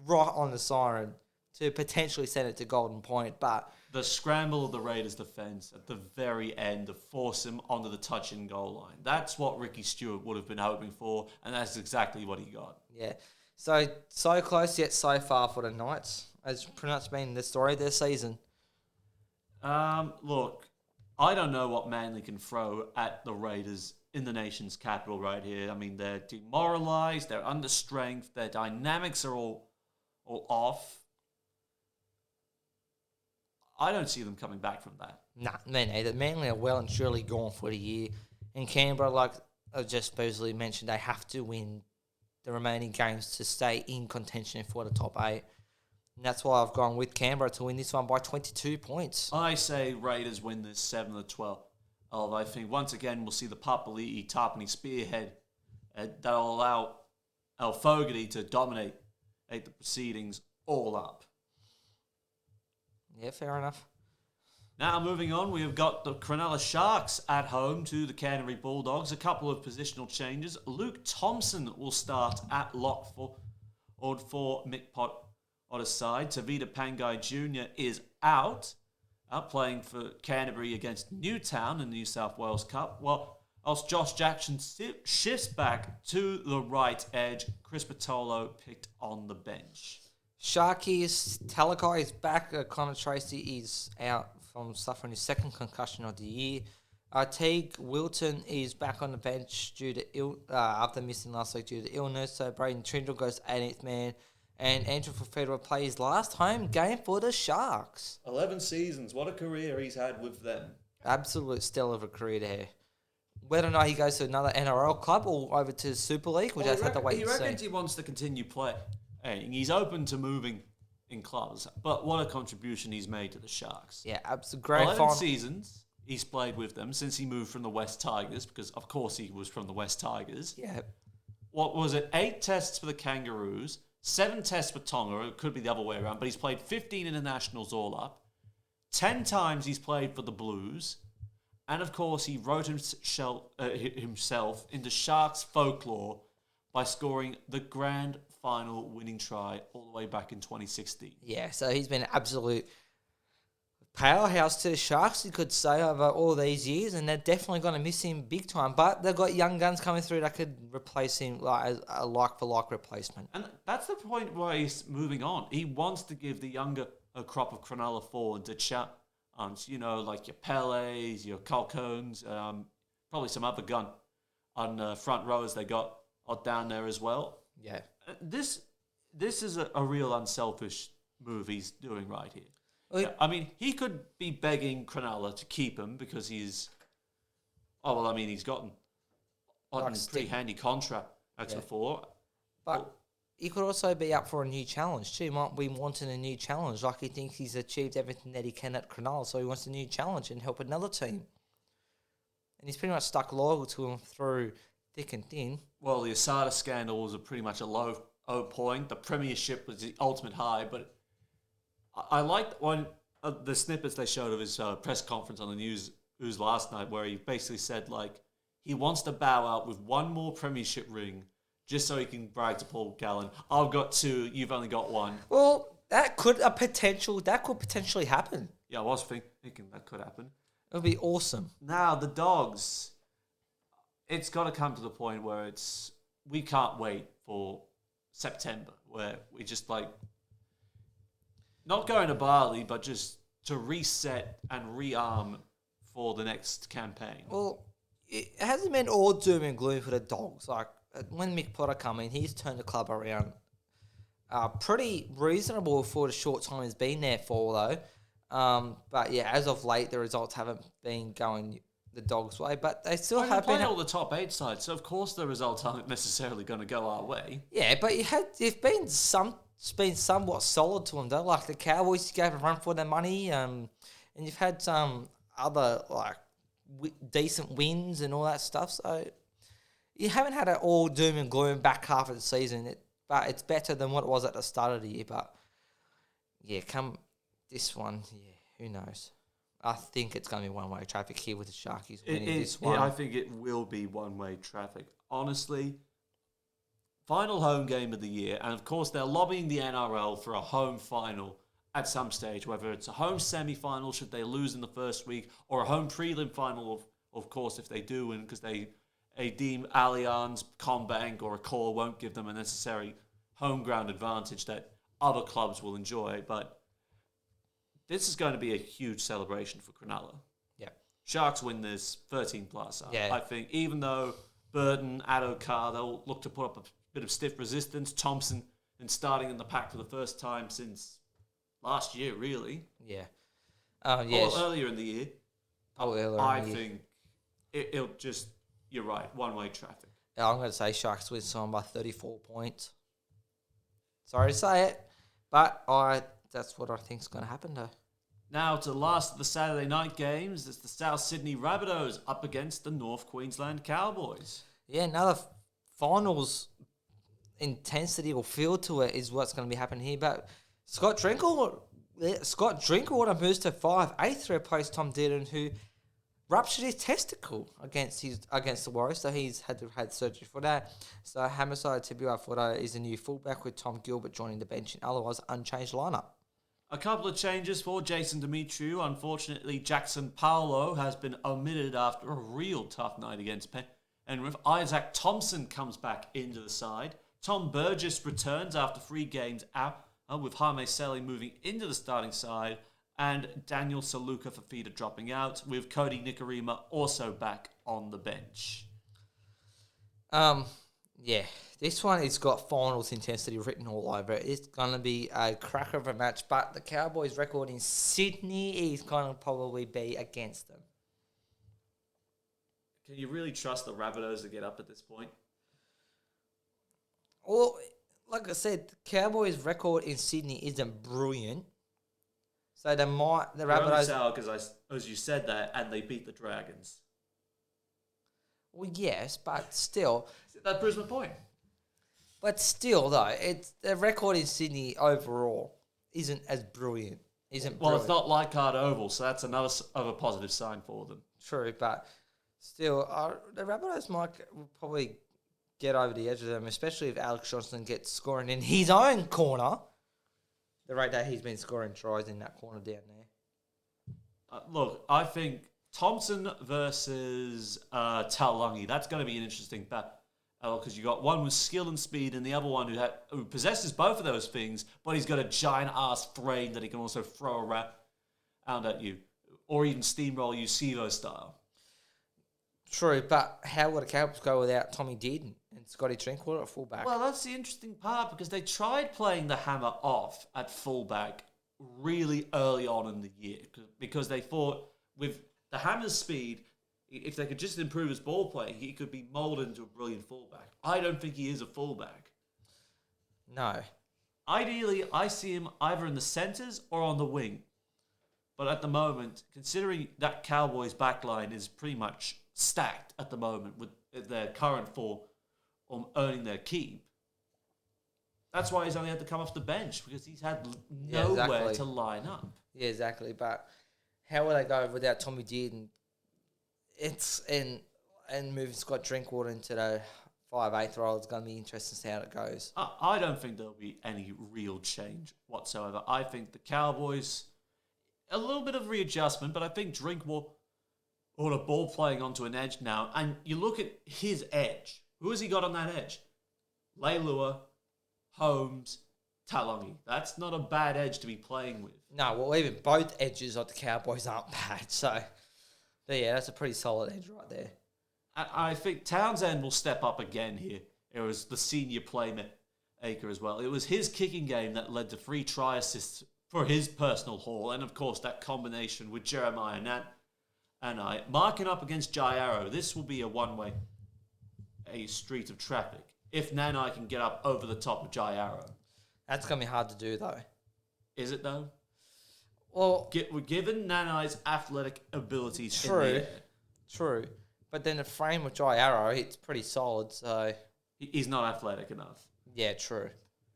right on the siren to potentially send it to Golden Point, but... The scramble of the Raiders' defence at the very end to force him onto the touch-in goal line. That's what Ricky Stewart would have been hoping for, and that's exactly what he got. Yeah. So close yet so far for the Knights. Has pretty much been the story of their season. Look, I don't know what Manly can throw at the Raiders in the nation's capital right here. I mean, they're demoralised, they're under strength, their dynamics are all off. I don't see them coming back from that. Nah, me neither. Manly are well and truly gone for the year. In Canberra, like I just supposedly mentioned, they have to win the remaining games to stay in contention for the top 8. And that's why I've gone with Canberra to win this one by 22 points. I say Raiders win this 7-12. I think once again we'll see the Papali'i Tarpany spearhead that'll allow Al Fogarty to dominate the proceedings all up. Yeah, fair enough. Now moving on, we have got the Cronulla Sharks at home to the Canterbury Bulldogs. A couple of positional changes. Luke Thompson will start at lock for Mick Potter's side. Tavita Pangai Jr. is out, playing for Canterbury against Newtown in the New South Wales Cup. Well, whilst Josh Jackson shifts back to the right edge, Chris Patolo picked on the bench. Sharkies, Talakai is back. Connor Tracy is out from suffering his second concussion of the year. Teague Wilton is back on the bench due to after missing last week due to illness. So Braden Trindle goes 18th man. And Andrew Fafita will play his last home game for the Sharks. 11 seasons. What a career he's had with them. Absolute stellar of a career there. Whether or not he goes to another NRL club or over to the Super League, we'll just have to wait and see. He reckons he wants to continue playing. He's open to moving in clubs, but what a contribution he's made to the Sharks. Yeah, absolutely. Great 11 seasons he's played with them since he moved from the West Tigers, because of course he was from the West Tigers. Yeah. What was it? 8 tests for the Kangaroos, 7 tests for Tonga. It could be the other way around, but he's played 15 internationals all up. 10 times he's played for the Blues. And of course, he wrote himself into Sharks folklore by scoring the grand final winning try all the way back in 2016. Yeah, so he's been an absolute powerhouse to the Sharks, you could say, over all these years, and they're definitely going to miss him big time. But they've got young guns coming through that could replace him like a like-for-like replacement. And that's the point where he's moving on. He wants to give the younger crop of Cronulla forwards a chance, like your Pelés, your Colquhouns, probably some other gun on front rowers they got down there as well. Yeah. This is a real unselfish move he's doing right here. Well, I mean, he could be begging Cronulla to keep him because he's gotten a pretty handy contract before. But he could also be up for a new challenge too. He might be wanting a new challenge, like he thinks he's achieved everything that he can at Cronulla, so he wants a new challenge and help another team. And he's pretty much stuck loyal to him through thick and thin. Well, the Asada scandal was pretty much a low point. The premiership was the ultimate high, but I liked one of the snippets they showed of his press conference on the news last night, where he basically said, like, he wants to bow out with one more premiership ring just so he can brag to Paul Gallen, I've got 2, you've only got 1. Well, that could potentially happen. Yeah, I was thinking that could happen. It would be awesome. Now, the Dogs, it's got to come to the point where we can't wait for September, where we just not going to Bali, but just to reset and rearm for the next campaign. Well, it hasn't been all doom and gloom for the Dogs. Like, when Mick Potter came in, he's turned the club around pretty reasonable for the short time he's been there for, though. But yeah, as of late, the results haven't been going the Dogs' way, but they still have been all the top 8 sides, so of course the results aren't necessarily going to go our way. Yeah, but you've been somewhat solid to them though. Like the Cowboys, you gave a run for their money, and you've had some other decent wins and all that stuff. So you haven't had it all doom and gloom back half of the season, but it's better than what it was at the start of the year. But yeah, come this one, who knows? I think it's going to be one-way traffic here with the Sharkies winning this one. I think it will be one-way traffic. Honestly, final home game of the year, and of course they're lobbying the NRL for a home final at some stage, whether it's a home semi-final should they lose in the first week, or a home prelim final, of course, if they do win, because they deem Allianz, CommBank, or Accor won't give them a necessary home ground advantage that other clubs will enjoy. But this is going to be a huge celebration for Cronulla. Yeah. Sharks win this 13+. Yeah. I think even though Burton, Addo-Carr, they'll look to put up a bit of stiff resistance. Thompson and starting in the pack for the first time since last year, really. Yeah. Yeah. Or earlier in the year. I think it'll just, you're right, one-way traffic. Yeah, I'm going to say Sharks win someone by 34 points. Sorry to say it, but that's what I think is going to happen, though. Now to the last of the Saturday night games, it's the South Sydney Rabbitohs up against the North Queensland Cowboys. Yeah, another finals intensity or feel to it is what's going to be happening here. But Scott Drinkwater moves to 5'8" to replace Tom Dearden, who ruptured his testicle against the Warriors, so he's had surgery for that. So Hamiso Tibuafoto is a new fullback with Tom Gilbert joining the bench in otherwise unchanged lineup. A couple of changes for Jason Demetriou. Unfortunately, Jackson Paulo has been omitted after a real tough night against Penrith. Isaac Thompson comes back into the side. Tom Burgess returns after 3 games out, with Jaime Selly moving into the starting side, and Daniel Saluka Fafita dropping out, with Cody Nikorima also back on the bench. Yeah, this one has got finals intensity written all over it. It's going to be a cracker of a match, but the Cowboys' record in Sydney is going to probably be against them. Can you really trust the Rabbitohs to get up at this point? Well, like I said, the Cowboys' record in Sydney isn't brilliant. So the Rabbitohs... because as you said that, and they beat the Dragons. Well, yes, but still... That proves my point. But still, though, the record in Sydney overall isn't as brilliant. It's not Leichhardt Oval, so that's another of a positive sign for them. True, but still, the Rabbitohs will probably get over the edge of them, especially if Alex Johnson gets scoring in his own corner. The rate that he's been scoring tries in that corner down there. Look, I think Thompson versus Taulagi, that's going to be an interesting battle. Because you got one with skill and speed and the other one who possesses both of those things, but he's got a giant-ass frame that he can also throw around at you. Or even steamroll you Sivo style. True, but how would the Cowboys go without Tommy Dearden and Scotty Drinkwater at fullback? Well, that's the interesting part, because they tried playing the hammer off at fullback really early on in the year, because they thought with the hammer's speed, if they could just improve his ball play, he could be moulded into a brilliant fullback. I don't think he is a fullback. No. Ideally, I see him either in the centres or on the wing. But at the moment, considering that Cowboys backline is pretty much stacked at the moment with their current form earning their keep, that's why he's only had to come off the bench, because he's had nowhere to line up. Yeah, exactly. But how will they go without Tommy Dearden? And moving Scott Drinkwater into the 5'8" role is going to be interesting to see how it goes. I don't think there'll be any real change whatsoever. I think the Cowboys, a little bit of readjustment, but I think Drinkwater or the ball playing onto an edge now. And you look at his edge. Who has he got on that edge? Leilua, Holmes, Taulagi. That's not a bad edge to be playing with. No, well, even both edges of the Cowboys aren't bad, so... But yeah, that's a pretty solid edge right there. I think Townsend will step up again here. It was the senior playmaker as well. It was his kicking game that led to 3 try assists for his personal haul. And, of course, that combination with Jeremiah and marking up against Jai Arrow. This will be a street of traffic. If Nanai can get up over the top of Jai Arrow. That's going to be hard to do, though. Is it, though? Well, We're given Nanai's athletic abilities in true, the air. true. But then the frame with Dry Arrow, it's pretty solid. So He's not athletic enough. yeah, true.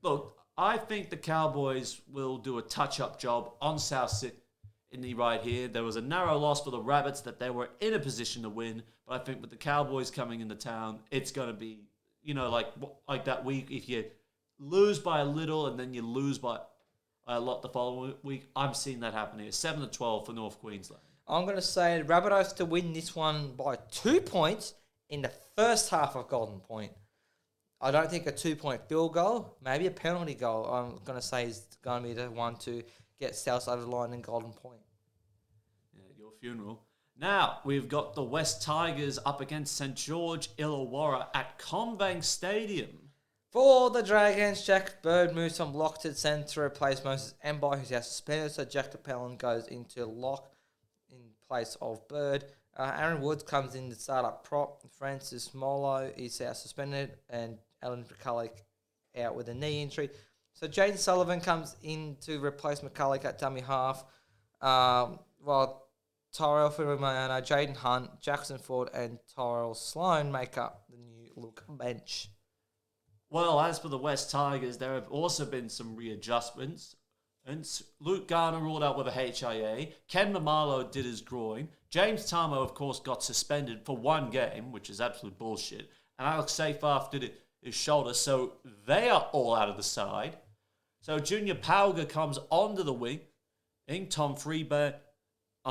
Look, I think the Cowboys will do a touch-up job on South Sydney right here. There was a narrow loss for the Rabbits that they were in a position to win, but I think with the Cowboys coming into town, it's going to be, like that week. If you lose by a little and then you lose by a lot the following week, I'm seeing that happen here. 7-12 for North Queensland. I'm going to say Rabbitohs to win this one by 2 points in the first half of Golden Point. I don't think a 2-point field goal, maybe a penalty goal, I'm going to say is going to be the one to get South over the line in Golden Point. Yeah, your funeral. Now, we've got the West Tigers up against St. George Illawarra at CommBank Stadium. For the Dragons, Jack Bird moves from lock to centre to replace Moses Embai, who's out suspended, so Jack DePellin goes into lock in place of Bird. Aaron Woods comes in to start up prop. Francis Molo is out suspended, and Alan McCulloch out with a knee injury. So Jaden Sullivan comes in to replace McCulloch at dummy half, while Tyrell Firmino, Jaden Hunt, Jackson Ford, and Tyrell Sloan make up the new look bench. Well, as for the West Tigers, there have also been some readjustments. And Luke Garner ruled out with a HIA. Ken Mamalo did his groin. James Tarmo, of course, got suspended for 1 game, which is absolute bullshit. And Alex Seyfarth did his shoulder, so they are all out of the side. So Junior Pauga comes onto the wing. Tom Freeburn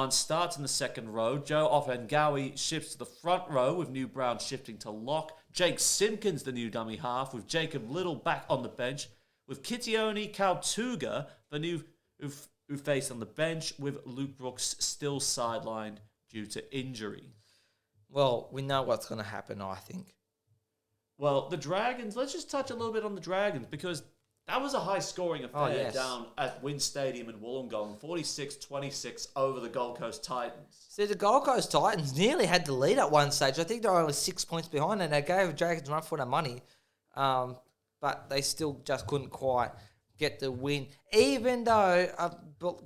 starts in the second row. Joe Offengawi shifts to the front row with New Brown shifting to lock. Jake Simpkins, the new dummy half, with Jacob Little back on the bench. With Kitione Kautuga, the new who face on the bench, with Luke Brooks still sidelined due to injury. Well, we know what's going to happen, I think. Well, the Dragons, let's just touch a little bit on the Dragons, because that was a high-scoring affair down at Wynn Stadium in Wollongong, 46-26 over the Gold Coast Titans. See, the Gold Coast Titans nearly had the lead at one stage. I think they were only 6 points behind, and they gave the Dragons a run for their money. But they still just couldn't quite get the win. Even though,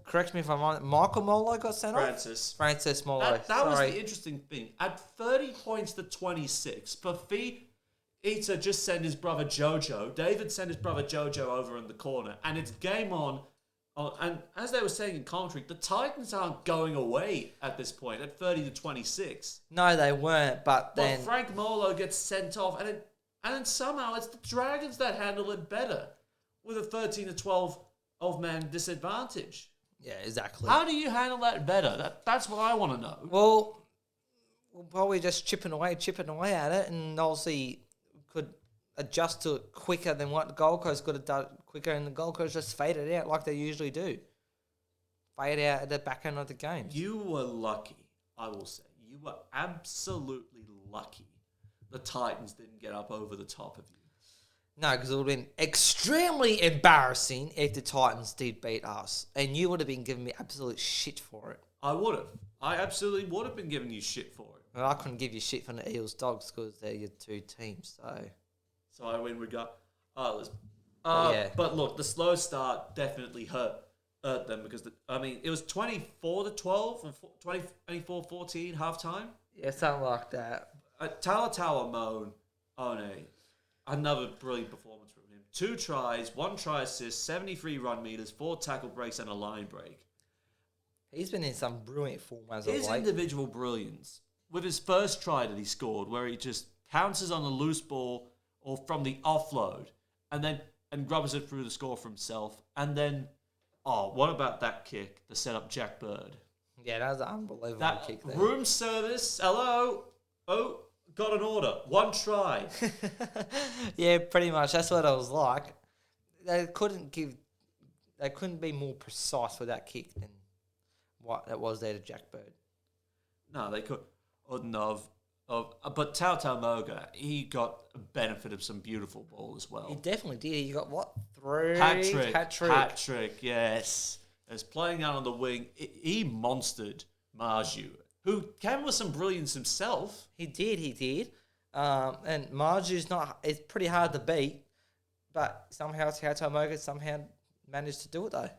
correct me if I'm wrong, Michael Molo got sent off? Francis Molo. That was the interesting thing. At 30 points to 26, Fafita just sent his brother Jojo. David sent his brother Jojo over in the corner, and it's game on. And as they were saying in commentary, the Titans aren't going away at this point at 30 to 26. No, they weren't. But then Frank Molo gets sent off, and then somehow it's the Dragons that handle it better with a 13 to 12 man disadvantage. Yeah, exactly. How do you handle that better? That's what I want to know. Well, we're probably just chipping away at it, and obviously could adjust to it quicker than what the Gold Coast could have done quicker, and the Gold Coast just faded out like they usually do. Fade out at the back end of the game. You were lucky, I will say. You were absolutely lucky the Titans didn't get up over the top of you. No, because it would have been extremely embarrassing if the Titans did beat us, and you would have been giving me absolute shit for it. I would have. I absolutely would have been giving you shit for it. Well, I couldn't give you shit from the Eels Dogs because they're your two teams, So I win regard. Yeah. But look, the slow start definitely hurt them because, it was 24 to 12 or 24-14 halftime. Yeah, something like that. Tawa One, another brilliant performance from him. 2 tries, 1 try assist, 73 run meters, 4 tackle breaks, and a line break. He's been in some brilliant form as of late. His individual brilliance, with his first try that he scored, where he just pounces on the loose ball or from the offload, and grubs it through the score for himself, and then, what about that kick to set up Jack Bird? Yeah, that was an unbelievable kick there. Room service, hello, got an order, 1 try. Yeah, pretty much. That's what it was like. They couldn't be more precise with that kick than what it was there to Jack Bird. No, they couldn't have. But Tau Moga, he got a benefit of some beautiful ball as well. He definitely did. He got what? 3? Hat trick, yes. As playing out on the wing, he monstered Marju, who came with some brilliance himself. He did. And Marju's it's pretty hard to beat, but somehow Tau Moga somehow managed to do it though.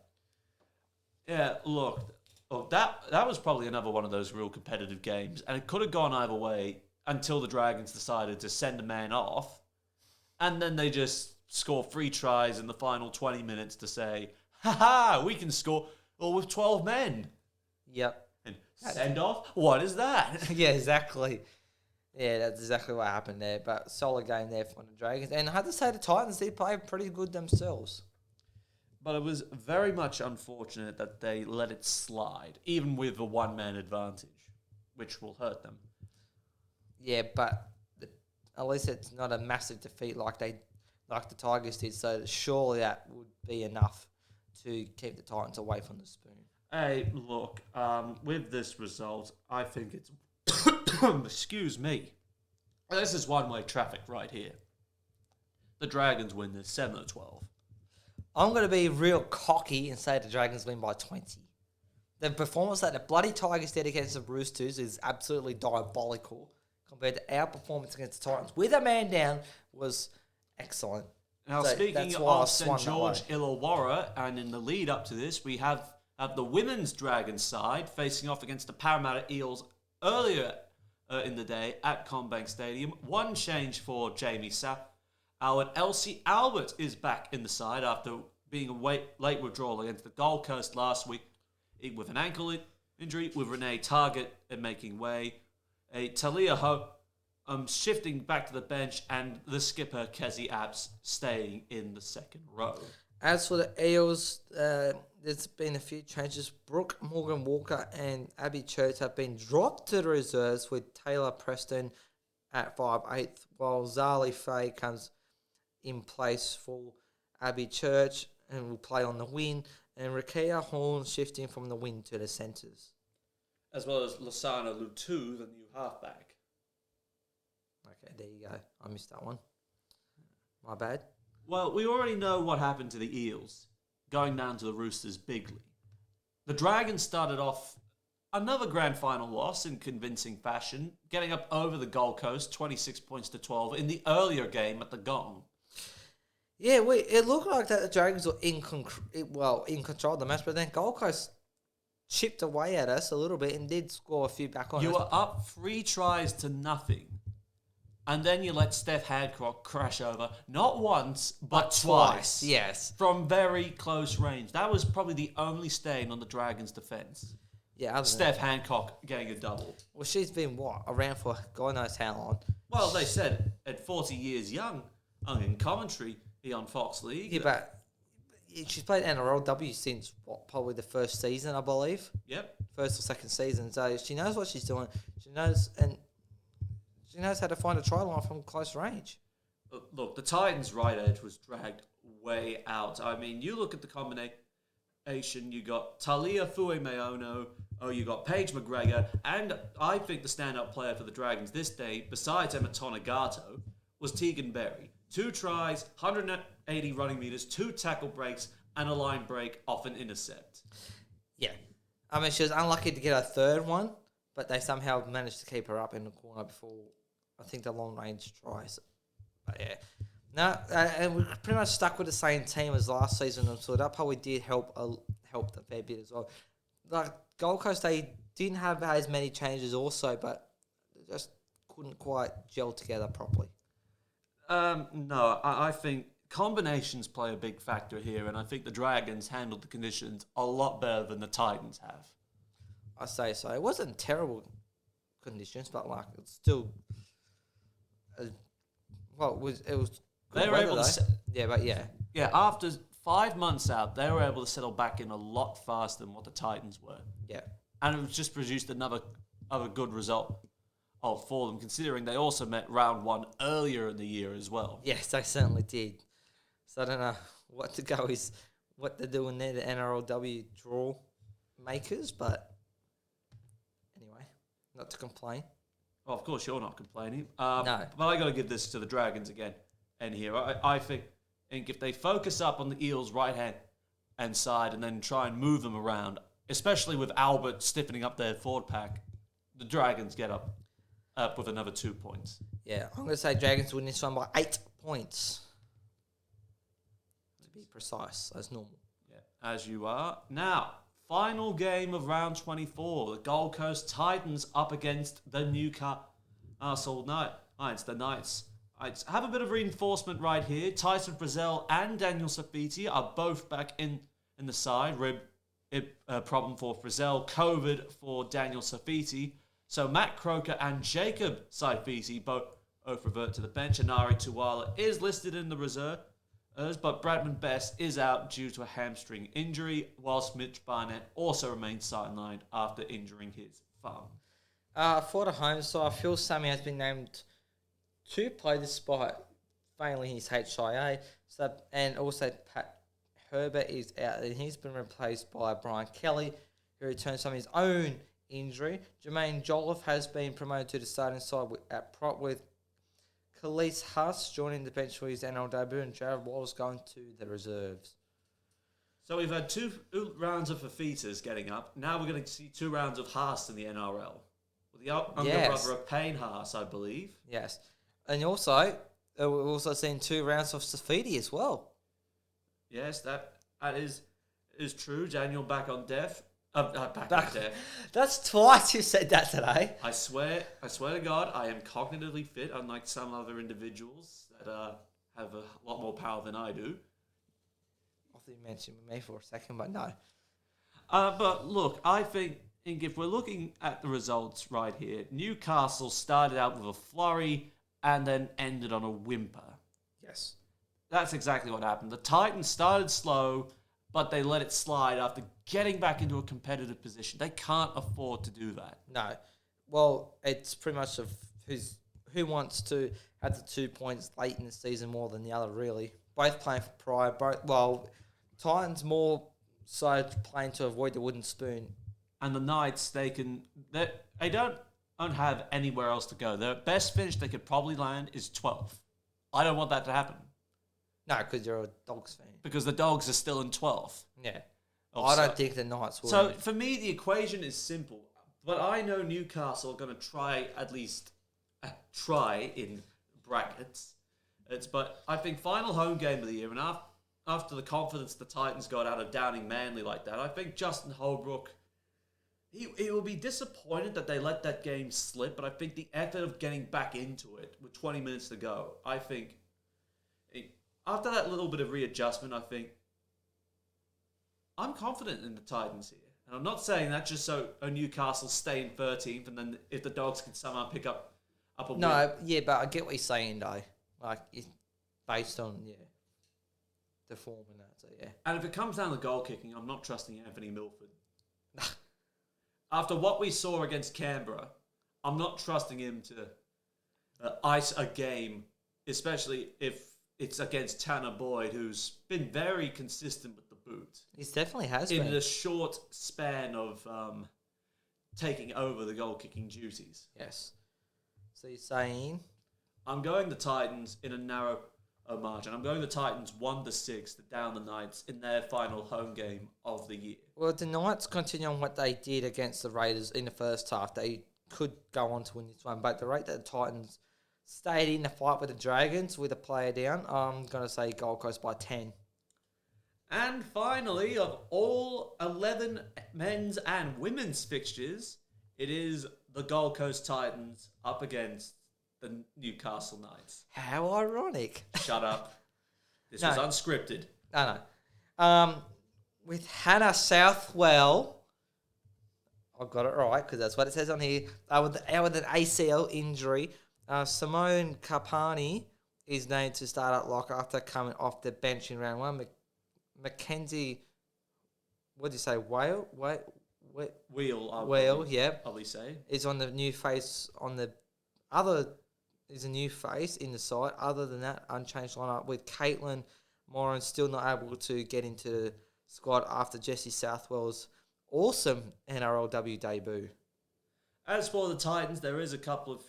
Yeah, look, that was probably another one of those real competitive games, and it could have gone either way until the Dragons decided to send a man off, and then they just score 3 tries in the final 20 minutes to say, "Ha, we can score all with 12 men." Yep. And send off? What is that? Yeah, exactly. Yeah, that's exactly what happened there. But solid game there for the Dragons. And I had to say the Titans did play pretty good themselves. But it was very much unfortunate that they let it slide, even with a one-man advantage, which will hurt them. Yeah, but at least it's not a massive defeat like the Tigers did. So surely that would be enough to keep the Titans away from the spoon. Hey, look, with this result, I think it's... excuse me. This is one-way traffic right here. The Dragons win this 7-12. I'm going to be real cocky and say the Dragons win by 20. The performance that the bloody Tigers did against the Roosters is absolutely diabolical compared to our performance against the Titans. With a man down was excellent. Now, So speaking that's why I of St. swung that George way. Illawarra, and in the lead up to this, we have the women's Dragons side facing off against the Parramatta Eels earlier in the day at CommBank Stadium. One change for Jamie Sapp. Our Elsie Albert is back in the side after being a late withdrawal against the Gold Coast last week with an ankle injury, with Renee Target making way. A Talia Ho shifting back to the bench, and the skipper, Kezi Apps, staying in the second row. As for the Eels, there's been a few changes. Brooke Morgan Walker and Abby Church have been dropped to the reserves with Taylor Preston at 5'8", while Zali Faye comes in place for Abby Church and will play on the wing, and Rakia Horn shifting from the wing to the centres. As well as Lasana Lutu, the new halfback. Okay, there you go. I missed that one. My bad. Well, we already know what happened to the Eels, going down to the Roosters bigly. The Dragons started off another grand final loss in convincing fashion, getting up over the Gold Coast, 26 points to 12, in the earlier game at the Gong. Yeah, it looked like that the Dragons were in control of the match, but then Gold Coast chipped away at us a little bit and did score a few back on us. You were up 3 tries to nothing, and then you let Steph Hadcock crash over, not once, but twice. Yes. From very close range. That was probably the only stain on the Dragons' defence. Yeah, Steph Hancock getting a double. Well, she's been, around for God knows how long. Well, they said at 40 years young, in commentary, on Fox League. Yeah, but she's played NRLW since, probably the first season, I believe. Yep. First or second season. So she knows what she's doing. She knows how to find a try line from close range. Look, the Titans' right edge was dragged way out. I mean, you look at the combination, you got Talia Fue-Maono, you got Paige McGregor, and I think the standout player for the Dragons this day, besides Emma Tonagato, was Tegan Berry. 2 tries, 180 running meters, 2 tackle breaks, and a line break off an intercept. Yeah. I mean, she was unlucky to get her third one, but they somehow managed to keep her up in the corner before, I think, the long-range tries. But, yeah. No, and we're pretty much stuck with the same team as last season, so that probably did help a fair bit as well. Like, Gold Coast, they didn't have as many changes also, but they just couldn't quite gel together properly. No, I think combinations play a big factor here, and I think the Dragons handled the conditions a lot better than the Titans have. I say so. It wasn't terrible conditions, but like it's still, it was. They were able to. Yeah, After 5 months out, they were able to settle back in a lot faster than what the Titans were. Yeah, and it was just produced another good result for them, considering they also met round 1 earlier in the year as well. Yes, they certainly did. So I don't know what they're doing there, the NRLW draw makers, but anyway, not to complain. Well, of course, you're not complaining. No. But I got to give this to the Dragons again. And here, I think if they focus up on the Eels' right-hand side and then try and move them around, especially with Albert stiffening up their forward pack, the Dragons get up with another 2 points. Yeah, I'm going to say Dragons win this one by 8 points. To be precise, as normal. Yeah, as you are. Now, final game of round 24. The Gold Coast Titans up against the Newcastle Knights. The Knights. I have a bit of reinforcement right here. Tyson Frizzell and Daniel Safiti are both back in the side. Rib problem for Frizzell, COVID for Daniel Safiti. So Matt Croker and Jacob Safiti both revert to the bench. Anari Tuwala is listed in the reserve. But Bradman Best is out due to a hamstring injury, whilst Mitch Barnett also remains sidelined after injuring his thumb. For the home side, Phil Sammy has been named to play despite failing his HIA. And also Pat Herbert is out, and he's been replaced by Brian Kelly, who returns from his own injury. Jermaine Jolliffe has been promoted to the starting side at prop, with Khalees Huss joining the bench for his NRLW, and Jared Wallace going to the reserves. So we've had 2 rounds of Fafitas getting up. Now we're going to see 2 rounds of Haas in the NRL. With the younger brother of Payne Haas, I believe. Yes. And also, we've also seen 2 rounds of Safidi as well. Yes, that is true. Daniel back on death. Back on death. That's twice you said that today. I swear to God, I am cognitively fit, unlike some other individuals that have a lot more power than I do. I thought you mentioned me for a second, but no. But look, I think if we're looking at the results right here, Newcastle started out with a flurry and then ended on a whimper. Yes. That's exactly what happened. The Titans started slow, but they let it slide after getting back into a competitive position. They can't afford to do that. No. Well, it's pretty much of who wants to have the 2 points late in the season more than the other, really. Both playing for pride. Titans more so playing to avoid the wooden spoon. And the Knights, they don't have anywhere else to go. Their best finish they could probably land is 12th. I don't want that to happen. No, because you're a Dogs fan. Because the Dogs are still in 12th. Yeah. I don't think the Knights will. So, for me, the equation is simple. But I know Newcastle are going to try, at least, try in brackets. But I think final home game of the year, and after the confidence the Titans got out of downing Manly like that, I think Justin Holbrook, he will be disappointed that they let that game slip, but I think the effort of getting back into it with 20 minutes to go, I think, after that little bit of readjustment, I think I'm confident in the Titans here. And I'm not saying that just so Newcastle stay in 13th, and then if the Dogs can somehow pick up a win. No, yeah, but I get what you're saying, though. Like, it's based on, the form and that, so yeah. And if it comes down to goal kicking, I'm not trusting Anthony Milford. After what we saw against Canberra, I'm not trusting him to ice a game, especially if it's against Tanner Boyd, who's been very consistent with the boot. He definitely has been. In the short span of taking over the goal-kicking duties. Yes. So you're saying? I'm going the Titans in a narrow margin. I'm going the Titans 1-6 to down the Knights in their final home game of the year. Well, the Knights continue on what they did against the Raiders in the first half. They could go on to win this one, but the rate that the Titans stayed in the fight with the Dragons with a player down, I'm going to say Gold Coast by 10. And finally, of all 11 men's and women's fixtures, it is the Gold Coast Titans up against the Newcastle Knights. How ironic. Shut up. This was unscripted. I know. With Hannah Southwell, I got it right because that's what it says on here, with an ACL injury, Simone Kapani is named to start at lock after coming off the bench in round 1. Mackenzie, what do you say? Wheel, yeah. Probably say. Is on the new face on the other. Is a new face in the side. Other than that, unchanged lineup with Caitlin Moran still not able to get into the squad after Jessie Southwell's awesome NRLW debut. As for the Titans, there is a couple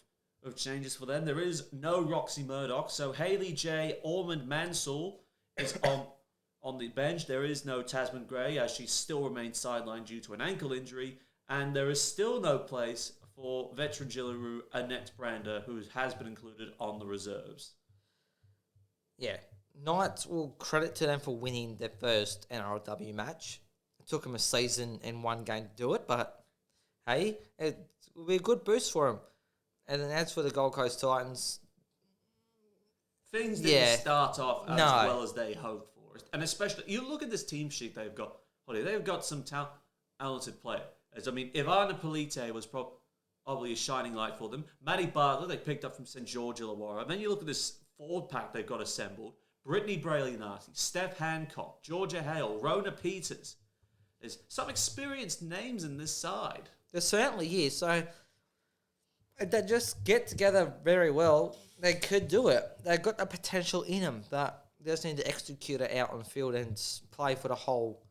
of changes for them. There is no Roxy Murdoch, so Hayley J. Ormond Mansell is on the bench. There is no Tasman Gray, as she still remains sidelined due to an ankle injury, and there is still no place for veteran Jillaroo Annette Brander, who has been included on the reserves. Yeah. Knights will credit to them for winning their first NRLW match. took him a season and one game to do it, but hey, it will be a good boost for him. And then as for the Gold Coast Titans, things didn't start off as No. well as they hoped for. And especially, you look at this team sheet they've got. Holly, they've got some talented players. I mean, Ivana Polite was probably a shining light for them. Maddie Bartlett, they picked up from St. George Illawarra. And then you look at this forward pack they've got assembled. Brittany Brayley-Narty, Steph Hancock, Georgia Hale, Rona Peters. There's some experienced names in this side. there certainly is. So they just get together very well. They could do it. They've got the potential in them, but they just need to execute it out on the field and play for the whole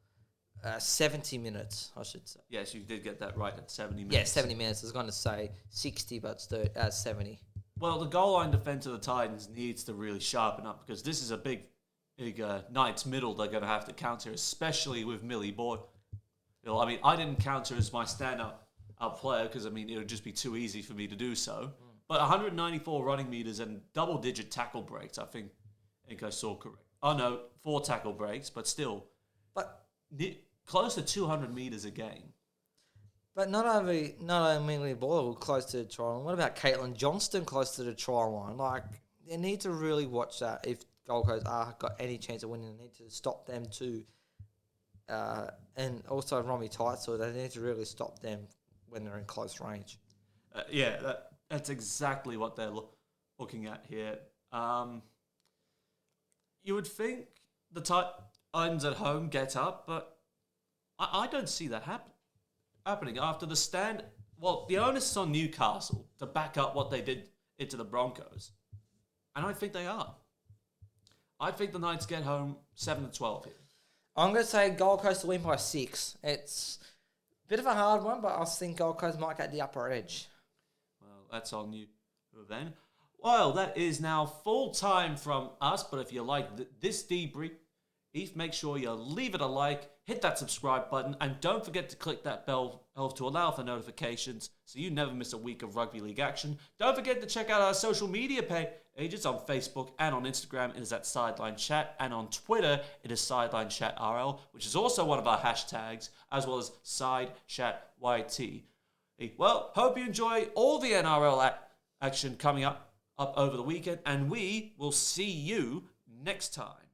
70 minutes, I should say. Yes, you did get that right at 70 minutes. Yeah, 70 minutes. I was going to say 60, but it's 70. Well, the goal line defense of the Titans needs to really sharpen up because this is a big Knights middle they're going to have to counter, especially with Millie Boyle. I mean, I didn't count her as my stand-up player because, I mean, it would just be too easy for me to do so. But 194 running meters and double-digit tackle breaks, I think I saw correct. Oh, no, 4 tackle breaks, but still. But Close to 200 meters a game. But not only Millie Boyle close to the try line. What about Caitlin Johnston close to the try line? Like, they need to really watch that. If Gold Coast got any chance of winning, they need to stop them too. And also Romy Teitzel, they need to really stop them when they're in close range. That's exactly what they're looking at here. You would think the Titans at home get up, but I don't see that happening after the stand. Well, the onus is on Newcastle to back up what they did to the Broncos. And I think they are. I think the Knights get home 7-12 here. I'm going to say Gold Coast will win by 6. It's a bit of a hard one, but I think Gold Coast might get the upper edge. Well, that's on you then. Well, that is now full time from us, but if you like this debrief, make sure you leave it a like, hit that subscribe button, and don't forget to click that bell to allow for notifications so you never miss a week of rugby league action. Don't forget to check out our social media pages on Facebook and on Instagram. It is at Sideline Chat, and on Twitter it is Sideline Chat RL, which is also one of our hashtags, as well as Side Chat YT. Well, hope you enjoy all the NRL action coming up over the weekend, and we will see you next time.